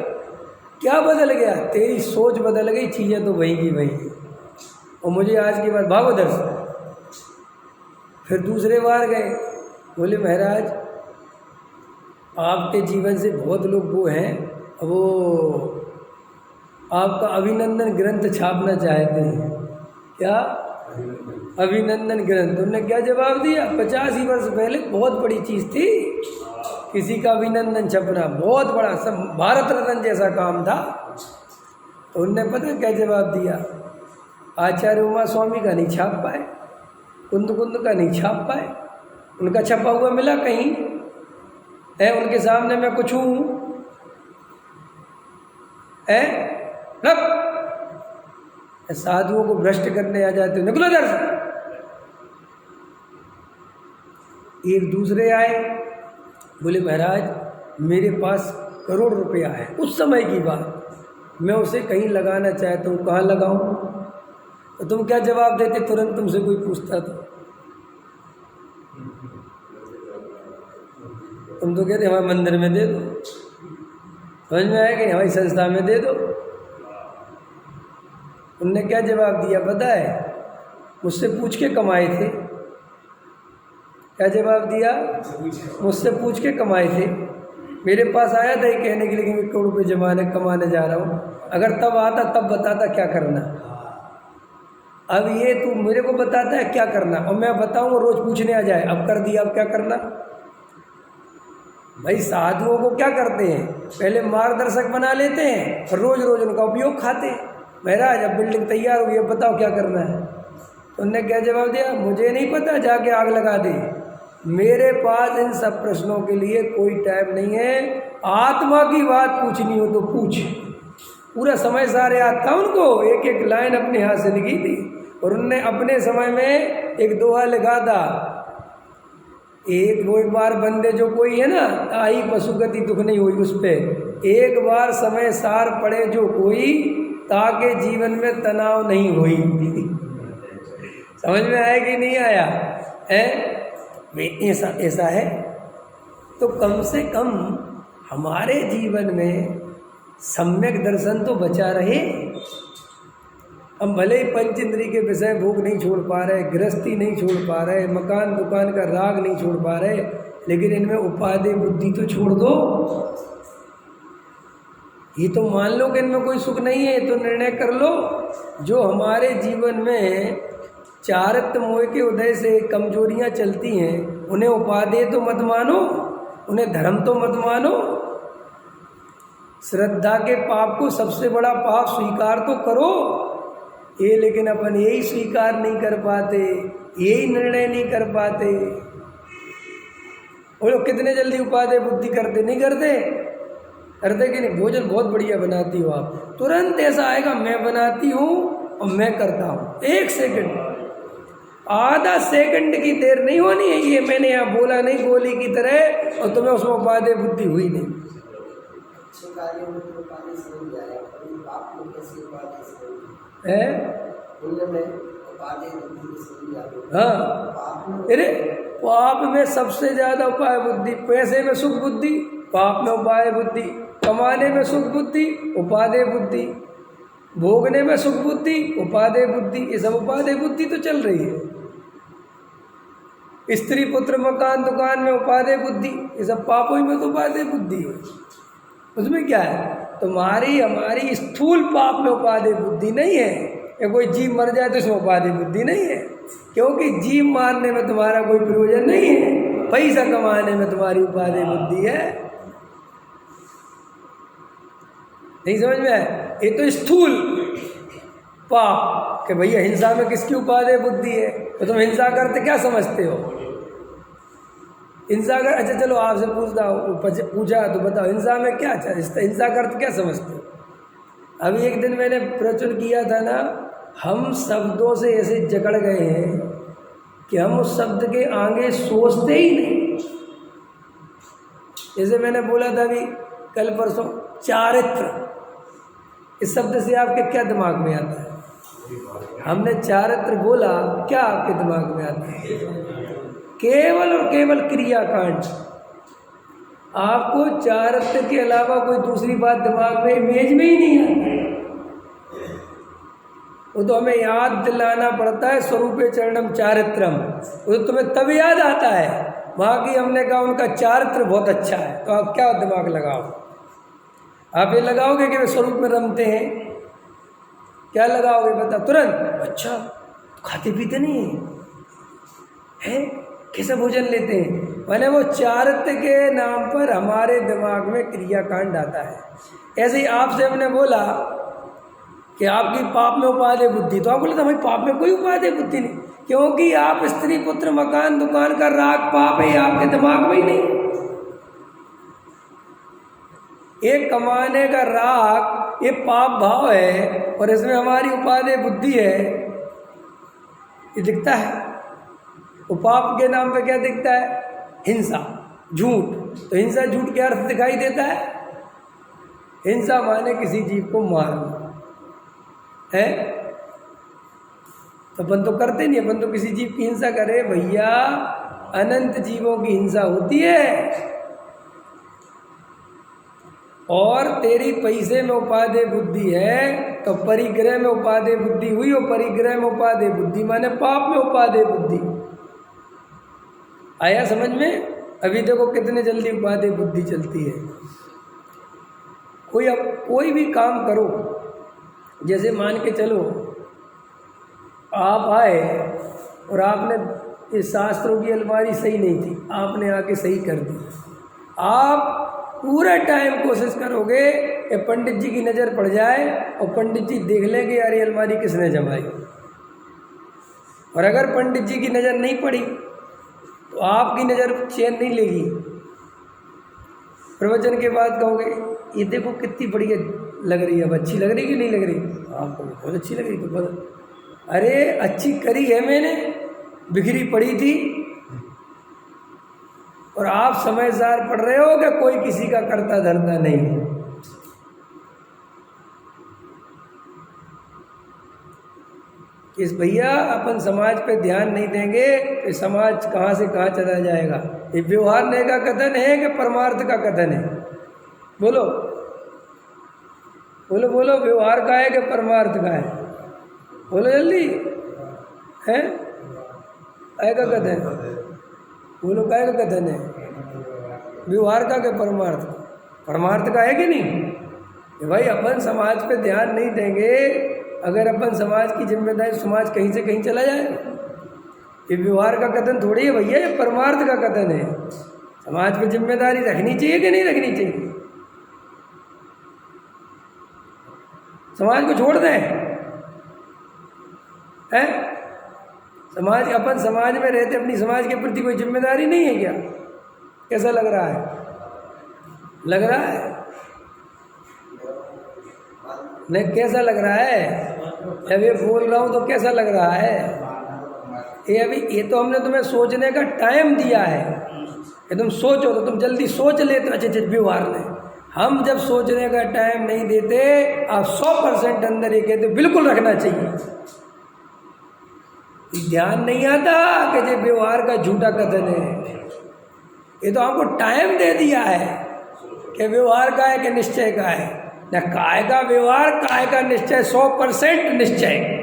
क्या बदल गया? तेरी सोच बदल गई, चीज़ें तो वही की वही। और मुझे आज की बात भागो दर्शन। फिर दूसरे बार गए, बोले महाराज आपके जीवन से बहुत लोग वो हैं, वो आपका अभिनंदन ग्रंथ छापना चाहते हैं। क्या? अभिनंदन ग्रंथ। उन्होंने क्या जवाब दिया? 85 वर्ष पहले बहुत बड़ी चीज़ थी किसी का अभिनंदन छपना, बहुत बड़ा, सब भारत रत्न जैसा काम था। तो उनने पता क्या जवाब दिया? आचार्य उमा स्वामी का नहीं छाप पाए, कुंद का नहीं छाप पाए, उनका छपा हुआ मिला कहीं है? उनके सामने मैं कुछ हूँ है? साधुओं को भ्रष्ट करने आ जाते हो, निकलो इधर से। एक दूसरे आए, बोले महाराज मेरे पास करोड़ रुपया है, उस समय की बात, मैं उसे कहीं लगाना चाहता हूँ, कहाँ लगाऊं? तो तुम क्या जवाब देते तुरंत तुमसे कोई पूछता तो? तुम तो कहते हमारे मंदिर में दे दो, समझ में आया कि हमारी संस्था में दे दो। उनने क्या जवाब दिया पता है? मुझसे पूछ के कमाए थे। क्या जवाब दिया? मुझसे पूछ के कमाए थे। मेरे पास आया था ये कहने के लिए कि मैं करोड़ रुपये कमाने जा रहा हूँ। अगर तब आता तब बताता क्या करना। अब ये तू मेरे को बताता है क्या करना, और मैं बताऊँ रोज पूछने आ जाए अब कर दिया अब क्या करना। भाई साधुओं को क्या करते हैं? पहले मार्गदर्शक बना लेते हैं, रोज रोज उनका उपयोग खाते हैं। महाराज अब बिल्डिंग तैयार हो गई, अब बताओ क्या करना है? तो उन्होंने क्या जवाब दिया? मुझे नहीं पता, जाके आग लगा दे। मेरे पास इन सब प्रश्नों के लिए कोई टाइम नहीं है। आत्मा की बात पूछनी हो तो पूछ। पूरा समय सारे याद था उनको, एक एक लाइन अपने हाथ से लिखी थी। और उनने अपने समय में एक दोहा लिखा था, एक बार बंदे जो कोई है ना, ताई पशुगति दुख नहीं हुई, उस पर एक बार समय सार पड़े जो कोई, ताके जीवन में तनाव नहीं हुई। समझ में आया कि नहीं आया है? ऐसा है। तो कम से कम हमारे जीवन में सम्यक दर्शन तो बचा रहे। हम भले ही पंच इंद्रिय के विषय भोग नहीं छोड़ पा रहे, गृहस्थी नहीं छोड़ पा रहे, मकान दुकान का राग नहीं छोड़ पा रहे, लेकिन इनमें उपाधि बुद्धि तो छोड़ दो। ये तो मान लो कि इनमें कोई सुख नहीं है, तो निर्णय कर लो जो हमारे जीवन में चारित्र मोह के उदय से कमजोरियां चलती हैं, उन्हें उपादेय तो मत मानो, उन्हें धर्म तो मत मानो। श्रद्धा के पाप को सबसे बड़ा पाप स्वीकार तो करो। ये लेकिन अपन यही स्वीकार नहीं कर पाते, यही निर्णय नहीं कर पाते। वो लोग कितने जल्दी उपादेय बुद्धि करते, नहीं करते? करते कि नहीं? भोजन बहुत बढ़िया बनाती हो आप, तुरंत ऐसा आएगा मैं बनाती हूँ और मैं करता हूँ, 1 सेकंड। आधा सेकंड की देर नहीं होनी है। ये मैंने यहाँ बोला नहीं गोली की तरह, और तुम्हें उसमें उपादेय बुद्धि हुई नहीं। है हाँ, अरे पाप में सबसे ज्यादा उपाय बुद्धि। पैसे में सुख बुद्धि, पाप में उपाय बुद्धि। कमाने में सुख बुद्धि, उपादेय बुद्धि। भोगने में सुख बुद्धि, उपादेय बुद्धि। ये सब उपादेय बुद्धि तो चल रही है। स्त्री पुत्र मकान दुकान में उपादेय बुद्धि, ये सब पापों में तो उपादेय बुद्धि है। उसमें क्या है, तुम्हारी हमारी स्थूल पाप में उपादेय बुद्धि नहीं है। या कोई जीव मर जाए तो इसमें उपादेय बुद्धि नहीं है, क्योंकि जीव मारने में तुम्हारा कोई प्रयोजन नहीं है, पैसा कमाने में तुम्हारी उपादेय बुद्धि है। नहीं समझ में आया? ये तो स्थूल पाप कि भैया हिंसा में किसकी उपादेय बुद्धि है, तो तुम हिंसा करते क्या समझते हो? हिंसा कर, अच्छा चलो आपसे पूछा तो बताओ हिंसा में क्या, हिंसा करते क्या समझते हो? अभी एक दिन मैंने प्रवचन किया था ना, हम शब्दों से ऐसे जकड़ गए हैं कि हम उस शब्द के आगे सोचते ही नहीं। जैसे मैंने बोला था अभी कल परसों, चारित्र, इस शब्द से आपके क्या दिमाग में आता है? हमने चारित्र बोला, क्या आपके दिमाग में आता है? केवल और केवल क्रियाकांड। आपको चारित्र के अलावा कोई दूसरी बात दिमाग में इमेज में ही नहीं आती। वो तो हमें याद दिलाना पड़ता है, स्वरूपे चरणम चारित्रम। वो तो तुम्हें तब याद आता है। वहाँ की हमने कहा उनका चारित्र बहुत अच्छा है, तो आप क्या दिमाग लगाओ? आप ये लगाओगे कि वे स्वरूप में रमते हैं? क्या लगाओगे बता तुरंत? अच्छा खाते पीते नहीं है, कैसे भोजन लेते हैं? मैंने वो चारित्र के नाम पर हमारे दिमाग में क्रियाकांड आता है। ऐसे ही आपसे हमने बोला कि आपकी पाप में उपादेय बुद्धि, तो आप बोले था भाई पाप में कोई उपादेय बुद्धि नहीं, क्योंकि आप स्त्री पुत्र मकान दुकान का राग पाप है, आपके दिमाग में ही नहीं। एक कमाने का राग ये पाप भाव है, और इसमें हमारी उपादेय बुद्धि है, ये दिखता है। पाप के नाम पे क्या दिखता है? हिंसा, झूठ। तो हिंसा झूठ के अर्थ दिखाई देता है। हिंसा माने किसी जीव को मारना है, तो अपन तो करते नहीं, अपन तो किसी जीव की हिंसा करे। भैया अनंत जीवों की हिंसा होती है, और तेरी पैसे में उपादेय बुद्धि है तो परिग्रह में उपादेय बुद्धि हुई, और परिग्रह में उपादेय बुद्धि माने पाप में उपादेय बुद्धि। आया समझ में? अभी देखो कितने जल्दी उपादेय बुद्धि चलती है। कोई भी काम करो, जैसे मान के चलो आप आए और आपने इस शास्त्रों की अलमारी सही नहीं थी, आपने आके सही कर दी। आप पूरा टाइम कोशिश करोगे कि पंडित जी की नज़र पड़ जाए और पंडित जी देख लेंगे यार ये अलमारी किसने जमाई। और अगर पंडित जी की नज़र नहीं पड़ी तो आपकी नज़र चैन नहीं लेगी। प्रवचन के बाद कहोगे ये देखो कितनी बढ़िया लग रही है, अब अच्छी लग रही कि नहीं लग रही? आपको बहुत अच्छी लग रही। तो बहुत, अरे अच्छी करी है मैंने, बिखरी पड़ी थी, और आप समझदार पढ़ रहे हो कि कोई किसी का करता धरता नहीं है। इस भैया अपन समाज पे ध्यान नहीं देंगे तो समाज कहाँ से कहाँ चला जाएगा। ये व्यवहार ने का कथन है कि परमार्थ का कथन है? बोलो बोलो बोलो, व्यवहार का है कि परमार्थ का है? बोलो जल्दी, है का कथन? बोलो काय का कथन है? व्यवहार का कि परमार्थ का? परमार्थ का है कि नहीं? कि भाई अपन समाज पे ध्यान नहीं देंगे, अगर अपन समाज की जिम्मेदारी, समाज कहीं से कहीं चला जाए। ये व्यवहार का कथन थोड़ी है भैया, ये परमार्थ का कथन है। समाज पे जिम्मेदारी रखनी चाहिए कि नहीं रखनी चाहिए? समाज को छोड़ दें हैं? समाज, अपन समाज में रहते, अपनी समाज के प्रति कोई जिम्मेदारी नहीं है क्या? कैसा लग रहा है? लग रहा है नहीं? कैसा लग रहा है? जब ये बोल रहा हूँ तो कैसा लग रहा है? ये तो हमने तुम्हें सोचने का टाइम दिया है कि तुम सोचो, तो तुम जल्दी सोच लेते अच्छे व्यवहार में। हम जब सोचने का टाइम नहीं देते, आप 100% अंदर ये कहते बिल्कुल रखना चाहिए, ध्यान नहीं आता कि ये व्यवहार का झूठा कथन है। ये तो हमको टाइम दे दिया है कि व्यवहार का है कि निश्चय का है, न काय का व्यवहार, काय का निश्चय, 100% निश्चय।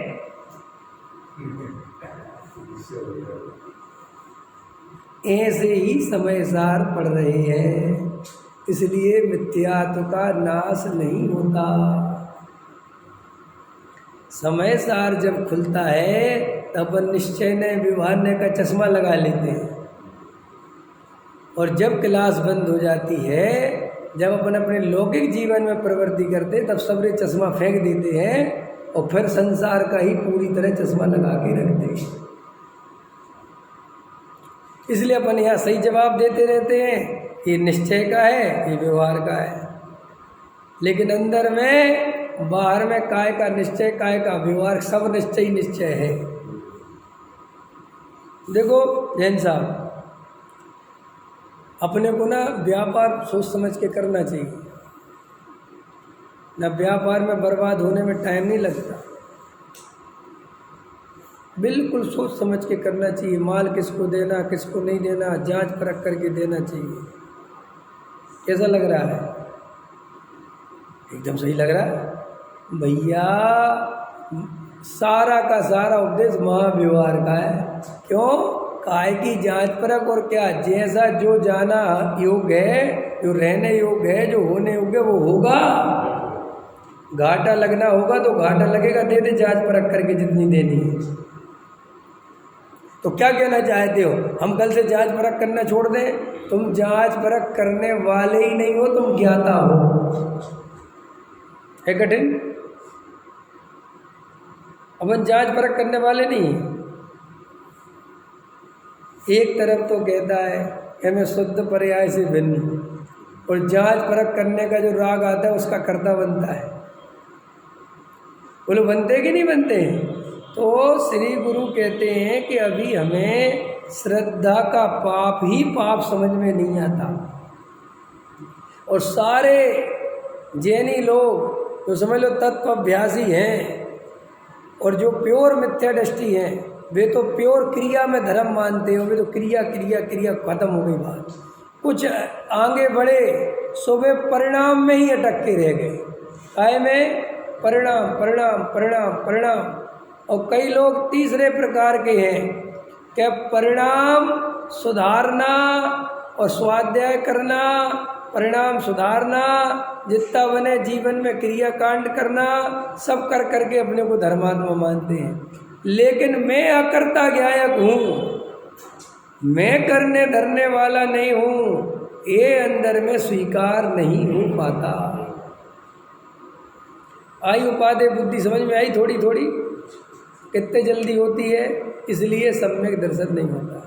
ऐसे ही समय सार पड़ रहे हैं, इसलिए मिथ्यात्व का नाश नहीं होता। समय सार जब खुलता है तब अपन निश्चय ने विवहारने का चश्मा लगा लेते हैं, और जब क्लास बंद हो जाती है, जब अपन अपने लौकिक जीवन में प्रवृत्ति करते तब सबरे चश्मा फेंक देते हैं और फिर संसार का ही पूरी तरह चश्मा लगा के रखते हैं। इसलिए अपन यहाँ सही जवाब देते रहते हैं, ये निश्चय का है, ये व्यवहार का है, लेकिन अंदर में बाहर में काय का निश्चय, काय का व्यवहार, सब निश्चय ही निश्चय है। देखो जैन साहब, अपने को ना व्यापार सोच समझ के करना चाहिए, ना व्यापार में बर्बाद होने में टाइम नहीं लगता, बिल्कुल सोच समझ के करना चाहिए। माल किसको देना किसको नहीं देना जांच परख करके देना चाहिए। कैसा लग रहा है? एकदम सही लग रहा है भैया। सारा का सारा उपदेश महाव्यवहार का है। क्यों? काय की जांच परख, और क्या, जैसा जो जाना योग्य है, जो रहने योग्य है, जो होने योग्य वो होगा। घाटा लगना होगा तो घाटा लगेगा, दे दे जांच परख करके जितनी देनी है। तो क्या कहना चाहते हो, हम कल से जांच परख करना छोड़ दें? तुम जांच परख करने वाले ही नहीं हो, तुम ज्ञाता हो। है कठिन? अपन जांच परख करने वाले नहीं। एक तरफ तो कहता है कि मैं शुद्ध पर्याय से भिन्न हूँ, और जांच परख करने का जो राग आता है उसका कर्ता बनता है। बोलो बनते कि नहीं बनते? तो श्री गुरु कहते हैं कि अभी हमें श्रद्धा का पाप ही पाप समझ में नहीं आता, और सारे जैनी लोग जो समझ लो तत्व अभ्यासी हैं और जो प्योर मिथ्या दृष्टि हैं, वे तो प्योर क्रिया में धर्म मानते हो। वे तो क्रिया क्रिया क्रिया खत्म हो गई बात। कुछ आगे बढ़े सो वे परिणाम में ही अटक के रह गए। काय में? परिणाम परिणाम परिणाम परिणाम। और कई लोग तीसरे प्रकार के हैं कि परिणाम सुधारना और स्वाध्याय करना, परिणाम सुधारना, जितना बने जीवन में क्रियाकांड करना, सब कर करके अपने को धर्मात्मा मानते हैं। लेकिन मैं अकर्ता ज्ञायक हूँ, मैं करने धरने वाला नहीं हूँ, ये अंदर में स्वीकार नहीं हो पाता। आई उपादेय बुद्धि समझ में आई? थोड़ी थोड़ी कितने जल्दी होती है, इसलिए सम्यक दर्शन नहीं होता।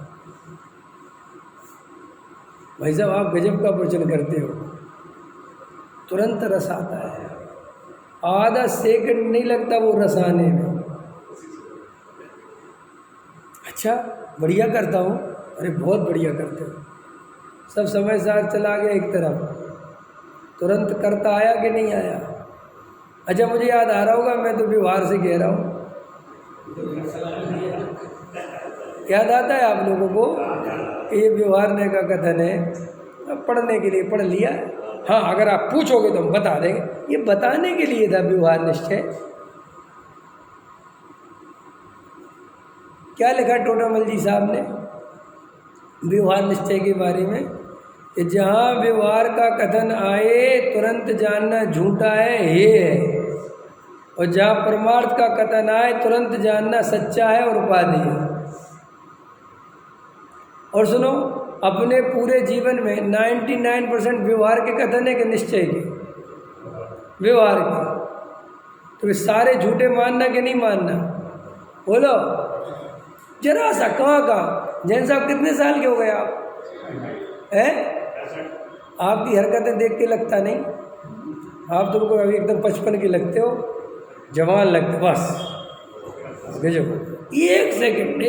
भाई साहब आप गजब का प्रवचन करते हो, तुरंत रस आता है, आधा सेकंड नहीं लगता वो रस आने में। अच्छा बढ़िया करता हूँ? अरे बहुत बढ़िया करते हो। सब समय साथ चला गया एक तरफ, तुरंत करता आया कि नहीं आया? अच्छा मुझे याद आ रहा होगा, मैं तो व्यवहार से कह रहा हूँ, याद आता है आप लोगों को? ये व्यवहारने का कथन है, अब पढ़ने के लिए पढ़ लिया। हाँ अगर आप पूछोगे तो हम बता देंगे। ये बताने के लिए था व्यवहार निश्चय। क्या लिखा टोटामल जी साहब ने व्यवहार निश्चय के बारे में? कि जहाँ व्यवहार का कथन आए तुरंत जानना झूठा है, ये है, और जहाँ परमार्थ का कथन आए तुरंत जानना सच्चा है और उपाधि है। और सुनो, अपने पूरे जीवन में 99% व्यवहार के कथन है कि निश्चय के? व्यवहार के। तो वे सारे झूठे मानना कि नहीं मानना? बोलो जरा सा। कहाँ जैन साहब कितने साल के हो गए आप? हैं? आपकी हरकतें देख के लगता नहीं, आप तुमको अभी एकदम 55 के लगते हो, जवान लगते बस। गजब। एक सेकंड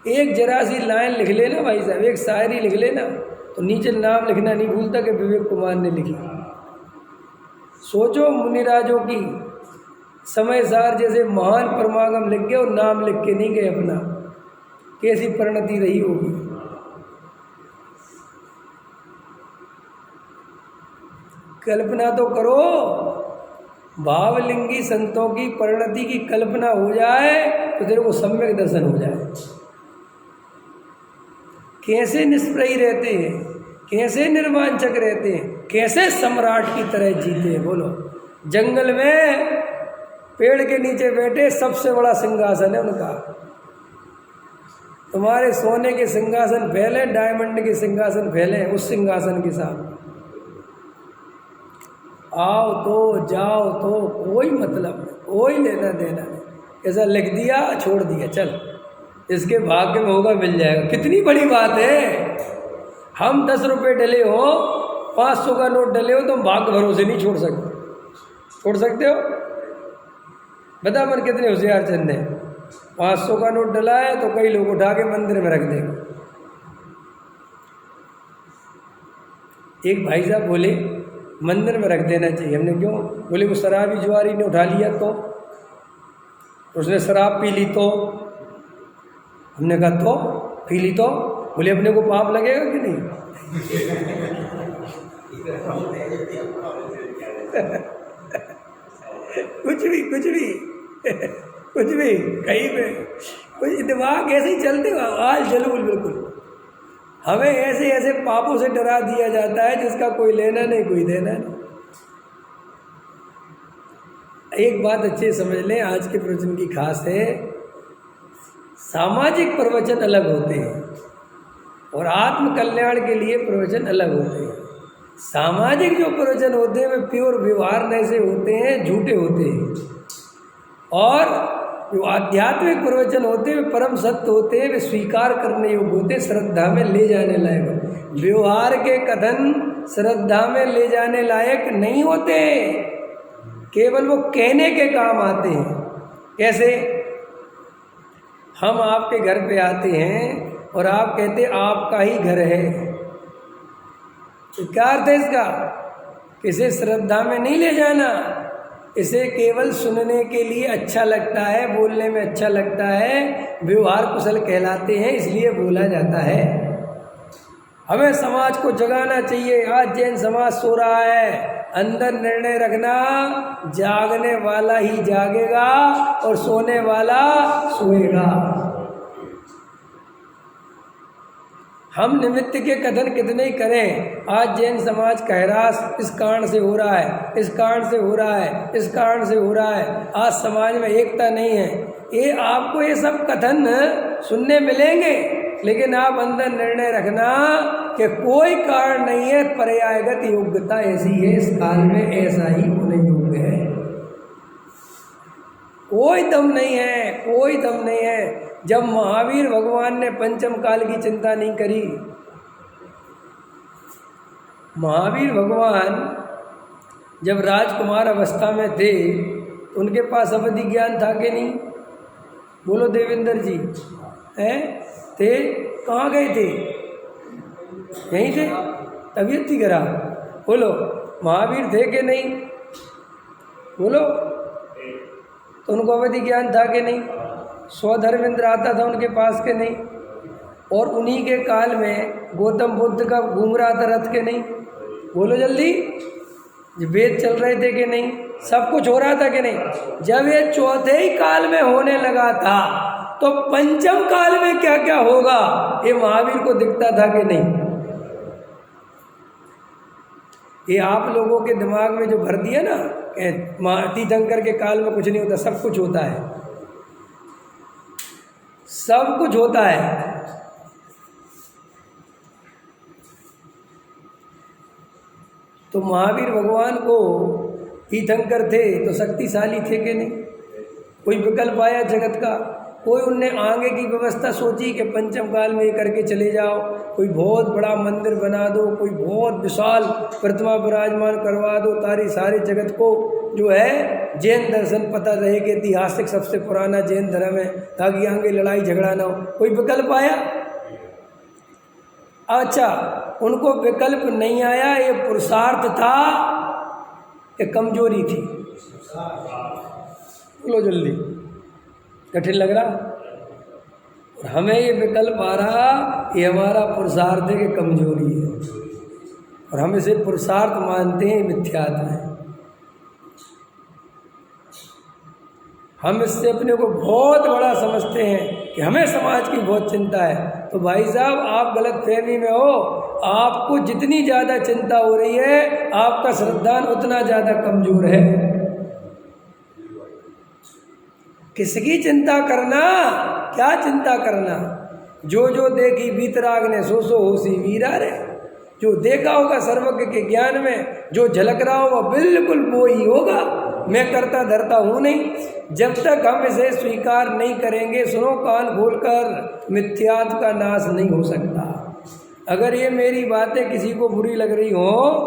एक जरा सी लाइन लिख लेना भाई साहब, एक शायरी लिख लेना, तो नीचे नाम लिखना नहीं भूलता कि विवेक कुमार ने लिखी। सोचो मुनिराजों की समय सार जैसे महान परमागम लिख गए और नाम लिख के नहीं गए अपना, कैसी परिणति रही होगी। कल्पना तो करो, भावलिंगी संतों की परिणति की कल्पना हो जाए तो तेरे को सम्यक दर्शन हो जाए। कैसे निष्प्रही रहते हैं, कैसे निर्वांचक रहते हैं, कैसे सम्राट की तरह जीते हैं। बोलो, जंगल में पेड़ के नीचे बैठे, सबसे बड़ा सिंहासन है उनका। तुम्हारे सोने के सिंहासन फैले, डायमंड के सिंहासन फैले, उस सिंहासन के साथ आओ तो जाओ तो कोई मतलब नहीं, कोई लेना देना नहीं। ऐसा लिख दिया, छोड़ दिया, चल इसके भाग्य में होगा मिल जाएगा। कितनी बड़ी बात है। हम 10 रुपये डले हो, 500 का नोट डले हो, तो हम भाग्य भरोसे नहीं छोड़ सकते। छोड़ सकते हो? बता मन कितने होशियार चंद है। 500 का नोट डला है तो कई लोग उठा के मंदिर में रख देंगे। एक भाई साहब बोले मंदिर में रख देना चाहिए। हमने क्यों? बोले वो शराबी जुआरी ने उठा लिया तो, उसने शराब पी ली तो। हमने कहा तो पी ली तो? बोले अपने को पाप लगेगा कि नहीं? कुछ भी कुछ भी कहीं पे कुछ दिमाग ऐसे ही चलते हाल जलूल। बिल्कुल हमें ऐसे ऐसे पापों से डरा दिया जाता है जिसका कोई लेना नहीं, कोई देना नहीं। एक बात अच्छे समझ लें, आज के प्रवचन की खास है, सामाजिक प्रवचन अलग होते हैं और आत्म कल्याण के लिए प्रवचन अलग होते हैं। सामाजिक जो प्रवचन होते हैं वे प्योर व्यवहार से होते हैं, झूठे होते हैं। और जो आध्यात्मिक प्रवचन होते हैं वे परम सत्य होते हैं, वे स्वीकार करने योग्य होते हैं, श्रद्धा में ले जाने लायक। व्यवहार के कथन श्रद्धा में ले जाने लायक नहीं होते, केवल वो कहने के काम आते हैं। कैसे? हम आपके घर पे आते हैं और आप कहते आपका ही घर है, तो क्या अर्थ है इसका? इसे श्रद्धा में नहीं ले जाना, इसे केवल सुनने के लिए अच्छा लगता है, बोलने में अच्छा लगता है, व्यवहार कुशल कहलाते हैं, इसलिए बोला जाता है। हमें समाज को जगाना चाहिए। आज जैन समाज सो रहा है, अंदर निर्णय रखना, जागने वाला ही जागेगा और सोने वाला सोएगा। हम निमित्त के कथन कितने ही करें, आज जैन समाज कह रहा इस कारण से हो रहा है, इस कारण से हो रहा है, इस कारण से हो रहा है, आज समाज में एकता नहीं है। ये आपको ये सब कथन सुनने मिलेंगे, लेकिन आप अंदर निर्णय रखना कि कोई कारण नहीं है, पर्यायगत योग्यता ऐसी है, इस काल में ऐसा ही होने योग्य है। कोई दम नहीं है, कोई दम नहीं है। जब महावीर भगवान ने पंचम काल की चिंता नहीं करी, महावीर भगवान जब राजकुमार अवस्था में थे उनके पास अवधि ज्ञान था कि नहीं? बोलो देवेंद्र जी, हैं? थे? कहाँ गए थे? यहीं थे? तबीयत थी खराब? बोलो, महावीर थे कि नहीं? बोलो, तो उनको अवधि ज्ञान था कि नहीं? स्वधर्मेंद्र आता था उनके पास के नहीं? और उन्हीं के काल में गौतम बुद्ध का घूम रहा था रथ के नहीं? बोलो जल्दी, वेद चल रहे थे कि नहीं? सब कुछ हो रहा था कि नहीं? जब ये चौथे ही काल में होने लगा था तो पंचम काल में क्या क्या होगा ये महावीर को दिखता था कि नहीं? ये आप लोगों के दिमाग में जो भर दिया ना तीर्थंकर के काल में कुछ नहीं होता, सब कुछ होता है, सब कुछ होता है। तो महावीर भगवान को तीर्थंकर थे तो शक्तिशाली थे कि नहीं? कोई विकल्प आया जगत का? कोई उनने आगे की व्यवस्था सोची कि पंचम काल में ये करके चले जाओ, कोई बहुत बड़ा मंदिर बना दो, कोई बहुत विशाल प्रतिमा विराजमान करवा दो, तारी सारे जगत को जो है जैन दर्शन पता रहे कि ऐतिहासिक सबसे पुराना जैन धर्म है, ताकि आगे लड़ाई झगड़ा ना हो। कोई विकल्प आया? अच्छा, उनको विकल्प नहीं आया, ये पुरुषार्थ था कि कमजोरी थी? बोलो जल्दी, कठिन लग रहा? और हमें ये विकल्प आ रहा, ये हमारा पुरुषार्थ है कि कमजोरी है, और हम इसे पुरुषार्थ मानते हैं, मिथ्यात्व है। हम इससे अपने को बहुत बड़ा समझते हैं कि हमें समाज की बहुत चिंता है। तो भाई साहब, आप गलत फहमी में हो। आपको जितनी ज़्यादा चिंता हो रही है, आपका श्रद्धान उतना ज़्यादा कमजोर है। किसकी चिंता करना, क्या चिंता करना? जो जो देखी बीतराग ने सो सो होसी वीरा रे। जो देखा होगा सर्वज्ञ के ज्ञान में, जो झलक रहा होगा बिल्कुल वो ही होगा। मैं करता धरता हूँ नहीं। जब तक हम इसे स्वीकार नहीं करेंगे, सुनो कान खोलकर, मिथ्यात्व का नाश नहीं हो सकता। अगर ये मेरी बातें किसी को बुरी लग रही हो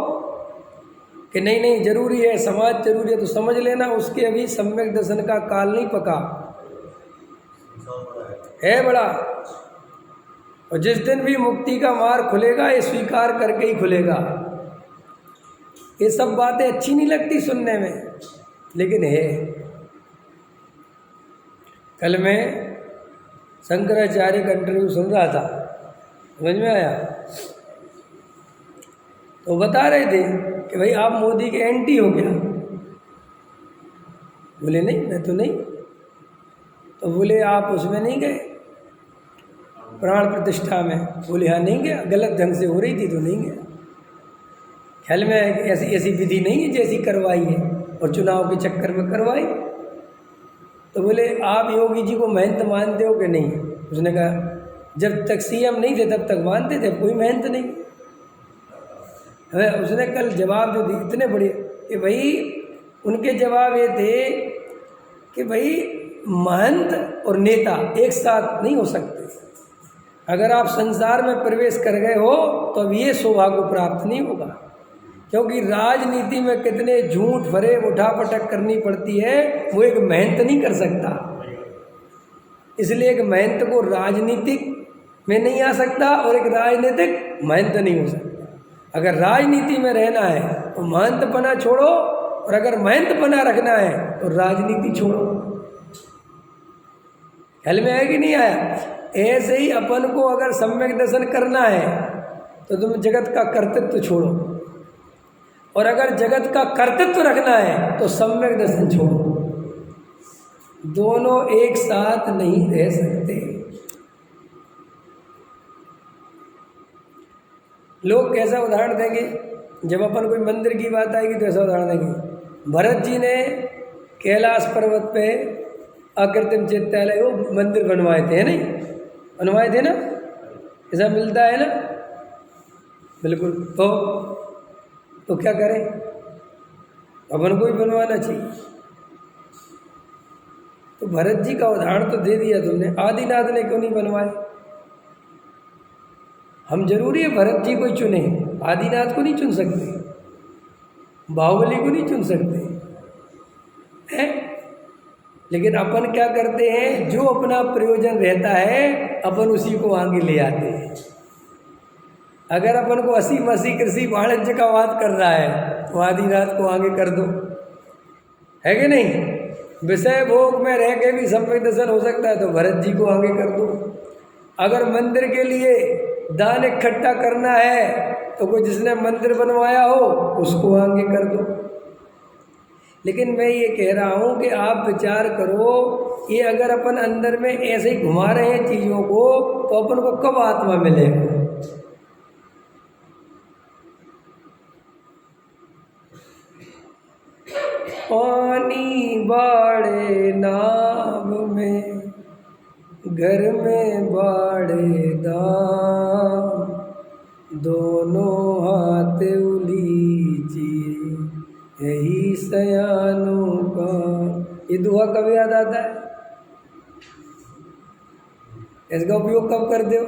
कि नहीं नहीं जरूरी है, समाज जरूरी है, तो समझ लेना उसके अभी सम्यक दर्शन का काल नहीं पका है बड़ा। और जिस दिन भी मुक्ति का मार्ग खुलेगा, ये स्वीकार करके ही खुलेगा। ये सब बातें अच्छी नहीं लगती सुनने में, लेकिन है। कल मैं शंकराचार्य का इंटरव्यू सुन रहा था, समझ में आया? तो बता रहे थे कि भाई आप मोदी के एंटी हो क्या? बोले नहीं, मैं तो नहीं। तो बोले आप उसमें नहीं गए, प्राण प्रतिष्ठा में? बोले हाँ नहीं गया, गलत ढंग से हो रही थी तो नहीं गया। ख्याल में ऐसी ऐसी विधि नहीं है जैसी करवाई है, और चुनाव के चक्कर में करवाई। तो बोले आप योगी जी को महंत मानते हो कि नहीं? उसने कहा जब तक सीएम नहीं थे तब तक मानते थे, कोई महंत नहीं। उसने कल जवाब जो दिए इतने बड़े कि भाई, उनके जवाब ये थे कि भाई महंत और नेता एक साथ नहीं हो सकते। अगर आप संसार में प्रवेश कर गए हो तो अब ये सौभाग्य प्राप्त नहीं होगा, क्योंकि राजनीति में कितने झूठ फरेब उठापटक करनी पड़ती है, वो एक महंत नहीं कर सकता। इसलिए एक महंत को राजनीतिक में नहीं आ सकता, और एक राजनीतिक महंत नहीं हो सकता। अगर राजनीति में रहना है तो महंतपना छोड़ो, और अगर महंतपना रखना है तो राजनीति छोड़ो। ख्याल में आया कि नहीं आया? ऐसे ही अपन को अगर सम्यक दर्शन करना है तो तुम जगत का कर्तृत्व छोड़ो, और अगर जगत का कर्तृत्व रखना है तो सम्यक दर्शन छोड़ो। दोनों एक साथ नहीं रह सकते। लोग कैसा उदाहरण देंगे, जब अपन कोई मंदिर की बात आएगी तो ऐसा उदाहरण देंगे। भरत जी ने कैलाश पर्वत पे अकृत्रिम चैत्यालय वो मंदिर बनवाए थे, है नहीं? बनवाए थे ना? ऐसा मिलता है ना? बिल्कुल। तो क्या करें, अपन को ही बनवाना चाहिए। तो भरत जी का उदाहरण तो दे दिया तुमने, आदिनाथ ने क्यों नहीं बनवाए? हम जरूरी है भरत जी को ही चुने, आदिनाथ को नहीं चुन सकते, बाहुबली को नहीं चुन सकते हैं? लेकिन अपन क्या करते हैं, जो अपना प्रयोजन रहता है अपन उसी को आगे ले आते हैं। अगर अपन को असी मसी कृषि वाणिज्य का बात कर रहा है तो आदिनाथ को आगे कर दो, है कि नहीं? विषय भोग में रह के भी सम्यक दर्शन हो सकता है तो भरत जी को आगे कर दो। अगर मंदिर के लिए दान इकट्ठा करना है तो कोई जिसने मंदिर बनवाया हो उसको आगे कर दो। लेकिन मैं ये कह रहा हूँ कि आप विचार करो, ये अगर अपन अंदर में ऐसे ही घुमा रहे हैं चीज़ों को तो अपन को कब आत्मा मिलेगा? पानी बाड़े नाव में, घर में बाड़े दाम, दोनों हाथ उलीचिए यही सयानों का। ये दुआ कब याद आता है? इसका उपयोग कब करते हो?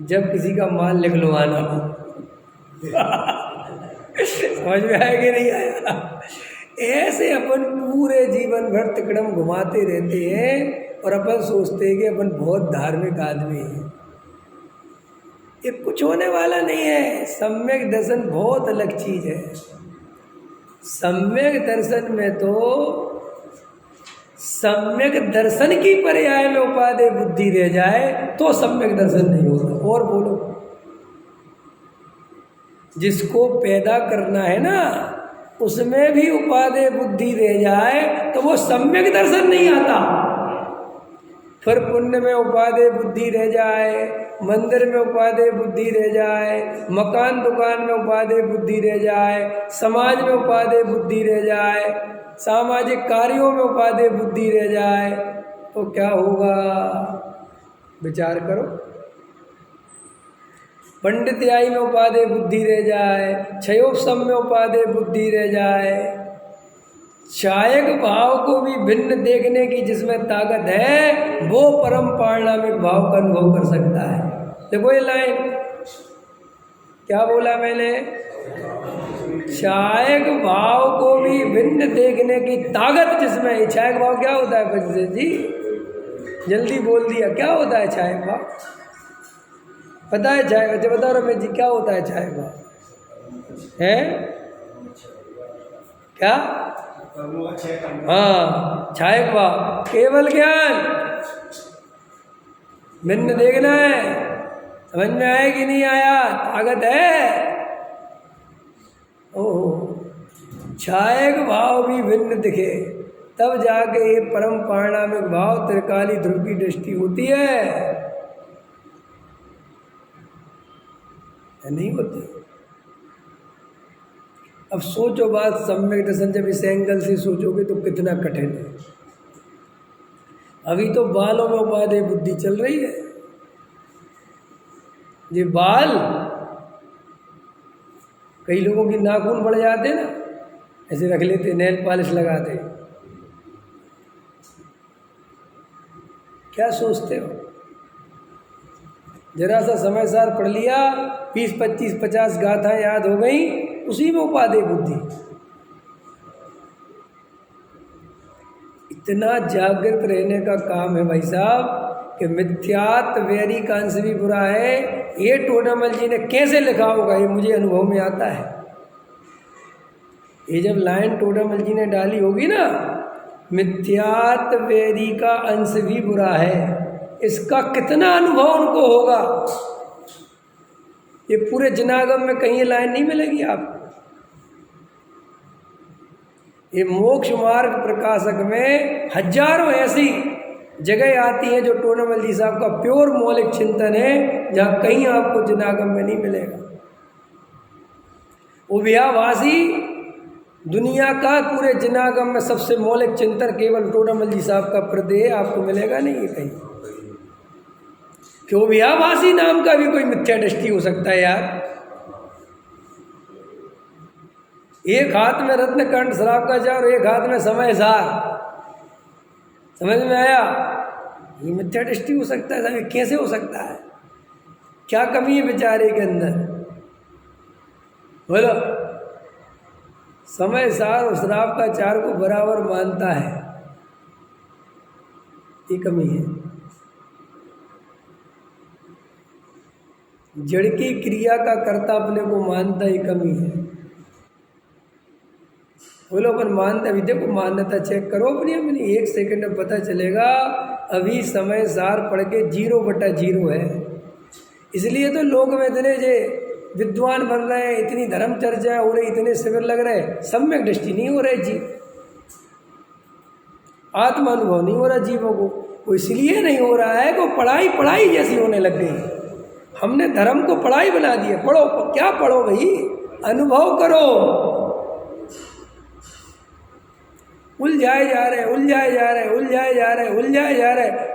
जब किसी का माल निकलवाना हो। समझ में आया कि नहीं आया? ऐसे अपन पूरे जीवन भर तिकड़म घुमाते रहते हैं और अपन सोचते हैं कि अपन बहुत धार्मिक आदमी हैं। ये कुछ होने वाला नहीं है। सम्यक दर्शन बहुत अलग चीज है। सम्यक दर्शन में तो सम्यक दर्शन की पर्याय में उपादेय बुद्धि रह जाए तो सम्यक दर्शन नहीं होता। और बोलो, जिसको पैदा करना है ना उसमें भी उपादेय बुद्धि रह जाए तो वो सम्यक दर्शन नहीं आता। फिर पुण्य में उपादेय बुद्धि रह जाए, मंदिर में उपादेय बुद्धि रह जाए, मकान दुकान में उपादेय बुद्धि रह जाए, समाज में उपादेय बुद्धि रह जाए, सामाजिक कार्यों में उपादेय बुद्धि रह जाए तो क्या होगा? विचार करो। पंडित्याई में उपादेय बुद्धि रह जाए, क्षयोपशम में उपादेय बुद्धि रह जाए, चायक भाव को भी भिन्न देखने की जिसमें ताकत है वो परम पारणामिक भाव का अनुभव कर सकता है। देखो ये लाइन क्या बोला मैंने? चायक भाव को भी भिन्न देखने की ताकत जिसमें है। चायक भाव क्या होता है बच्चे जी? जल्दी बोल दिया, क्या होता है चायक भाव? पता है चाय? बच्चे बताओ रमेश जी, क्या होता है चाय भाव? है क्या? हाँ, चाय भाव केवल ज्ञान, भिन्न देखना है। समझ में आया कि नहीं आया? ताकत है। ओहो, छायक भाव भी भिन्न दिखे तब जाके ये परम पारणामिक भाव त्रिकाली ध्रुव की दृष्टि होती है। नहीं होती। अब सोचो बात, सम्यक दर्शन जब इस एंगल से सोचोगे तो कितना कठिन है। अभी तो बालों में उपादेय बुद्धि चल रही है। ये बाल, कई लोगों की नाखून बढ़ जाते ना, ऐसे रख लेते, नेल पॉलिश लगाते। क्या सोचते हो? जरा सा समय सार पढ़ लिया, 20, 25, 50 गाथाएं याद हो गई, उसी में उपादेय बुद्धि। इतना जागृत रहने का काम है भाई साहब कि मिथ्यात्व वैरी का अंश भी बुरा है। ये टोडामल जी ने कैसे लिखा होगा ये मुझे अनुभव में आता है। ये जब लाइन टोडामल जी ने डाली होगी ना, मिथ्यात्व वैरी का अंश भी बुरा है, इसका कितना अनुभव उनको होगा। ये पूरे जनागम में कहीं ये लाइन नहीं मिलेगी आपको। ये मोक्ष मार्ग प्रकाशक में हजारों ऐसी जगह आती हैं जो टोडामल जी साहब का प्योर मौलिक चिंतन है, जहाँ कहीं आपको जनागम में नहीं मिलेगा। उभयाभासी दुनिया का पूरे जनागम में सबसे मौलिक चिंतन केवल टोडामल जी साहब का प्रदेय आपको मिलेगा नहीं है कहीं। क्यों उभयाभासी नाम का भी कोई मिथ्या दृष्टि हो सकता है यार। एक हाथ में रत्नकंठ शराब का जार और एक हाथ में समय सार। समझ में आया? ये मिथ्या दृष्टि हो सकता है? कैसे हो सकता है? क्या कमी है बेचारे के अंदर? बोलो। समय सार और शराब का चार को बराबर मानता है, ये कमी है। जड़ की क्रिया का कर्ता अपने को मानता ही कमी है। बोलो अपन मानते, अभी देखो मान्यता चेक करो अपनी 1 सेकंड में पता चलेगा। अभी समय सार पढ़ के 0/0 है। इसलिए तो लोग में इतने जे विद्वान बन रहे हैं, इतनी धर्म चर्चा हो रही, इतने शिविर लग रहे, सम्यक दृष्टि नहीं हो रही जी, आत्मा अनुभव नहीं हो रहा जीवों को। वो इसलिए नहीं हो रहा है कि पढ़ाई जैसी होने लग गई। हमने धर्म को पढ़ाई बना दिया। पढ़ो, क्या पढ़ो भाई, अनुभव करो। उलझाए जा रहे,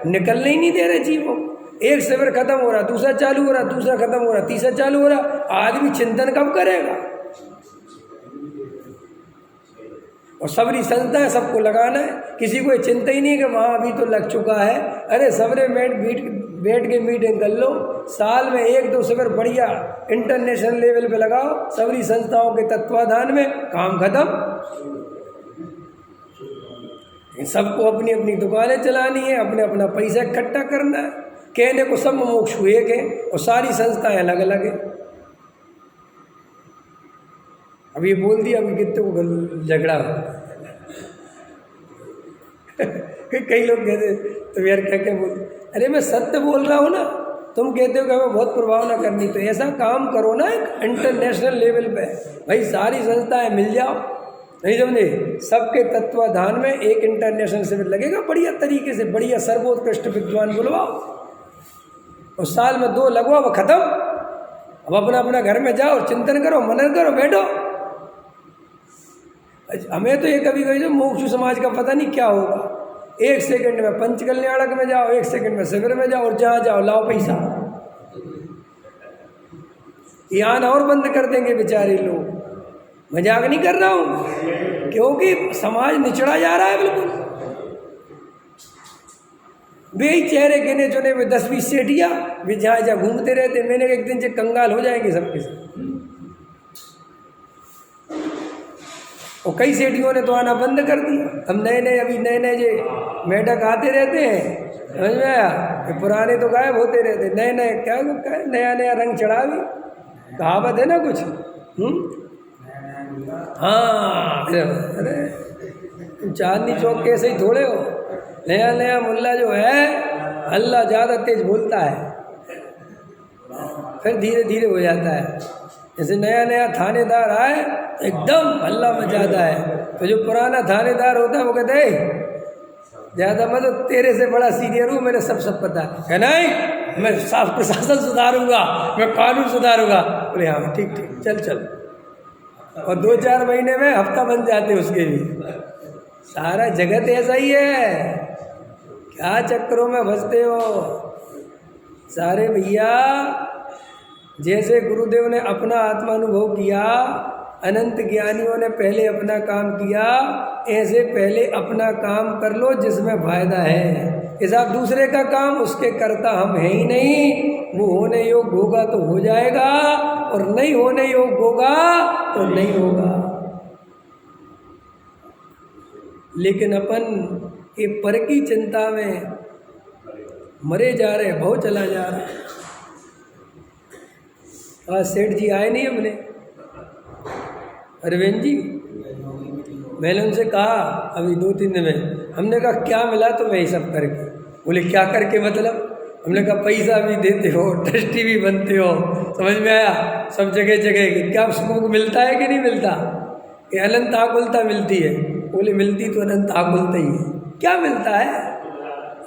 निकलने ही नहीं दे रहे जीवों। एक शिविर खत्म हो रहा, दूसरा चालू हो रहा, दूसरा खत्म हो रहा, तीसरा चालू हो रहा। आदमी चिंतन कब करेगा? और सबरी संस्था है, सबको लगाना है, किसी को ये चिंता ही नहीं है कि वहाँ अभी तो लग चुका है। अरे सबरे बैठ के मीटिंग कर लो, साल में 1-2 शिविर बढ़िया इंटरनेशनल लेवल पे लगाओ, सबरी संस्थाओं के तत्वाधान में, काम खत्म। सबको अपनी अपनी दुकानें चलानी है, अपने अपना पैसा इकट्ठा करना है। कहने को सब मोक्ष हुए के और सारी संस्थाएं अलग अलग है। अब ये बोल दिया, अभी कितने को झगड़ा कई लोग कहते तो यार क्या क्या बोल, अरे मैं सत्य बोल रहा हूँ ना, तुम कहते हो कि हमें बहुत प्रभाव ना करनी, तो ऐसा काम करो ना एक इंटरनेशनल लेवल पे, भाई सारी संस्थाएं मिल जाओ, नहीं समझे, सबके तत्वाधान में एक इंटरनेशनल शिविर लगेगा बढ़िया तरीके से, बढ़िया सर्वोत्कृष्ट विद्वान बुलवाओ और साल में 2 लगवाओ, खत्म। अब अपना अपना घर में जाओ, चिंतन करो, मनन करो, बैठो। हमें तो ये कभी कभी जो मोक्ष समाज का पता नहीं क्या होगा, 1 सेकंड में पंच कल्याणक में जाओ, 1 सेकंड में शिविर में जाओ, और जहाँ जाओ लाओ पैसा, यहाँ और बंद कर देंगे बेचारे लोग। मजाक नहीं कर रहा हूँ, क्योंकि समाज निचड़ा जा रहा है बिल्कुल। वे ही चेहरे गिने चुने में 10-20 सेठिया वे जहाँ जहाँ घूमते रहते, मैंने एक दिन से कंगाल हो जाएंगे सबके सब। और कई सेठियों ने तो आना बंद कर दिया। हम अभी नए जे मेढक आते रहते हैं, समझ में आया, पुराने तो गायब होते रहते, नए क्या नया रंग चढ़ा भी, कहावत है ना कुछ। हाँ, अरे चांदनी चौक कैसे ही थोड़े हो, नया मुल्ला जो है अल्लाह ज़्यादा तेज बोलता है, फिर धीरे धीरे हो जाता है। जैसे नया थानेदार आए एकदम हल्ला मचाता है, तो जो पुराना थानेदार होता है वो कहते है ज़्यादा मत, तेरे से बड़ा सीनियर हूँ, मैंने सब पता है, नहीं मैं प्रशासन सुधारूंगा, मैं कानून सुधारूंगा। बोले हाँ ठीक चल, और 2-4 महीने में हफ्ता बन जाते उसके भी। सारा जगत ऐसा ही है, क्या चक्करों में फंसते हो सारे भैया। जैसे गुरुदेव ने अपना आत्मानुभव किया, अनंत ज्ञानियों ने पहले अपना काम किया, ऐसे पहले अपना काम कर लो जिसमें फायदा है। इस आप दूसरे का काम, उसके कर्ता हम हैं ही नहीं। वो होने योग होगा तो हो जाएगा, और नहीं होने योग होगा तो नहीं होगा। लेकिन अपन ये पर की चिंता में मरे जा रहे, बहुत चला जा रहा है। आज सेठ जी आए नहीं अपने, अरविंद जी, मैंने उनसे कहा अभी 2-3 दिन में, हमने कहा क्या मिला तुम्हें ये सब करके? बोले क्या करके मतलब? हमने कहा पैसा भी देते हो, ट्रस्टी भी बनते हो, समझ में आया, सब जगह जगह क्या सुख मिलता है कि नहीं मिलता? ये अनंत आकुलता मिलती है। बोले मिलती तो अनंत आकुलता ही है। क्या मिलता है?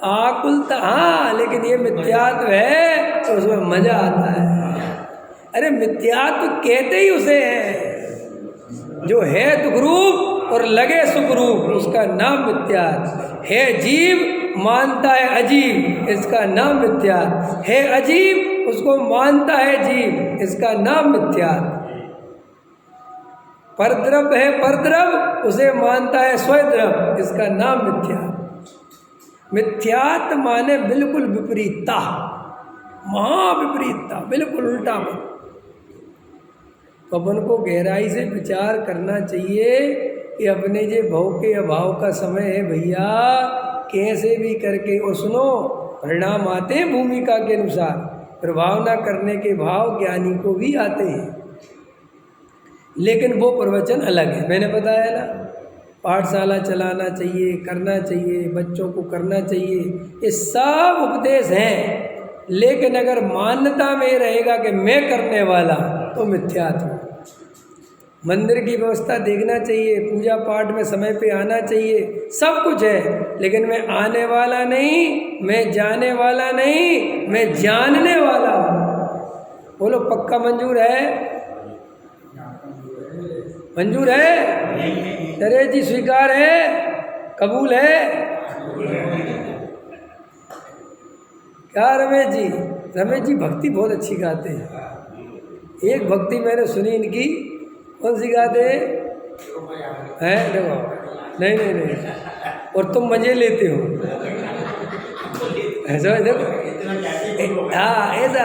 आकुलता, हाँ, लेकिन ये मिथ्यात्व है तो उसमें मजा आता है। अरे मिथ्यात्व कहते ही उसे है जो है दुखरूप और लगे सुखरूप, उसका नाम मिथ्यात्व है। जीव मानता है अजीब, इसका नाम मिथ्यात्व है। अजीब उसको मानता है जीव, इसका नाम मिथ्यात्व। परद्रव्य है परद्रव्य, उसे मानता है स्वद्रव्य, इसका नाम मिथ्यात्व। मिथ्यात्व माने बिल्कुल विपरीतता, महाविपरीतता, बिल्कुल उल्टा। तो अपन को गहराई से विचार करना चाहिए कि अपने जो भव के अभाव का समय है भैया, कैसे भी करके, और सुनो परिणाम आते हैं भूमिका के अनुसार, प्रभाव ना करने के भाव ज्ञानी को भी आते हैं, लेकिन वो प्रवचन अलग है। मैंने बताया ना, पाठशाला चलाना चाहिए, करना चाहिए, बच्चों को करना चाहिए, ये सब उपदेश हैं। लेकिन अगर मान्यता में रहेगा कि मैं करने वाला, तो मिथ्यात्व। मंदिर की व्यवस्था देखना चाहिए, पूजा पाठ में समय पे आना चाहिए, सब कुछ है, लेकिन मैं आने वाला नहीं, मैं जाने वाला नहीं, मैं जानने वाला हूँ। बोलो पक्का मंजूर है? मंजूर है? अरे जी स्वीकार है, कबूल है? क्या रमेश जी? रमेश जी भक्ति बहुत अच्छी गाते हैं। एक भक्ति मैंने सुनी इनकी, कौन सी गाते हैं? देखो नहीं नहीं नहीं, और तुम मजे लेते हो ऐसा देखो। इतना कैसे हो गया? हाँ ऐसा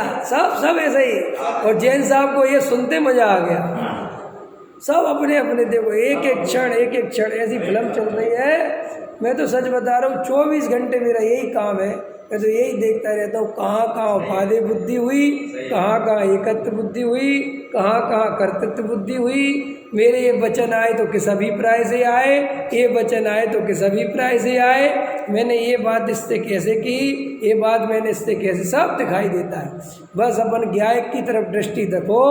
सब ऐसा ही। और जैन साहब को ये सुनते मजा आ गया। सब अपने अपने देखो, एक एक क्षण ऐसी फिल्म चल रही है। मैं तो सच बता रहा हूँ, 24 घंटे मेरा यही काम है। मैं तो यही देखता रहता हूँ, कहाँ कहाँ उपादेय बुद्धि हुई, कहाँ कहाँ एकत्व बुद्धि हुई, कहाँ कहाँ कर्तृत्व बुद्धि हुई। मेरे ये वचन आए तो किस अभिप्राय से आए, ये वचन आए तो किस अभिप्राय से आए, मैंने ये बात इससे कैसे की, ये बात मैंने इससे कैसे, सब दिखाई देता है। बस अपन ज्ञायक की तरफ दृष्टि रखो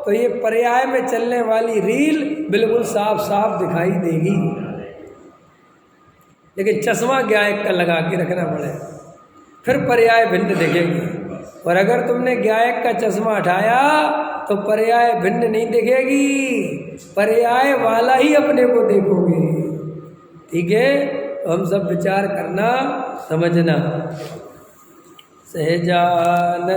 तो ये पर्याय में चलने वाली रील बिल्कुल साफ साफ दिखाई देगी। लेकिन चश्मा ज्ञायक का लगा के रखना पड़ेगा, फिर पर्याय भिन्न दिखेगी। और अगर तुमने ज्ञायक का चश्मा हटाया तो पर्याय भिन्न नहीं दिखेगी, पर्याय वाला ही अपने को देखोगे। ठीक है, तो हम सब विचार करना, समझना। सहजानंदी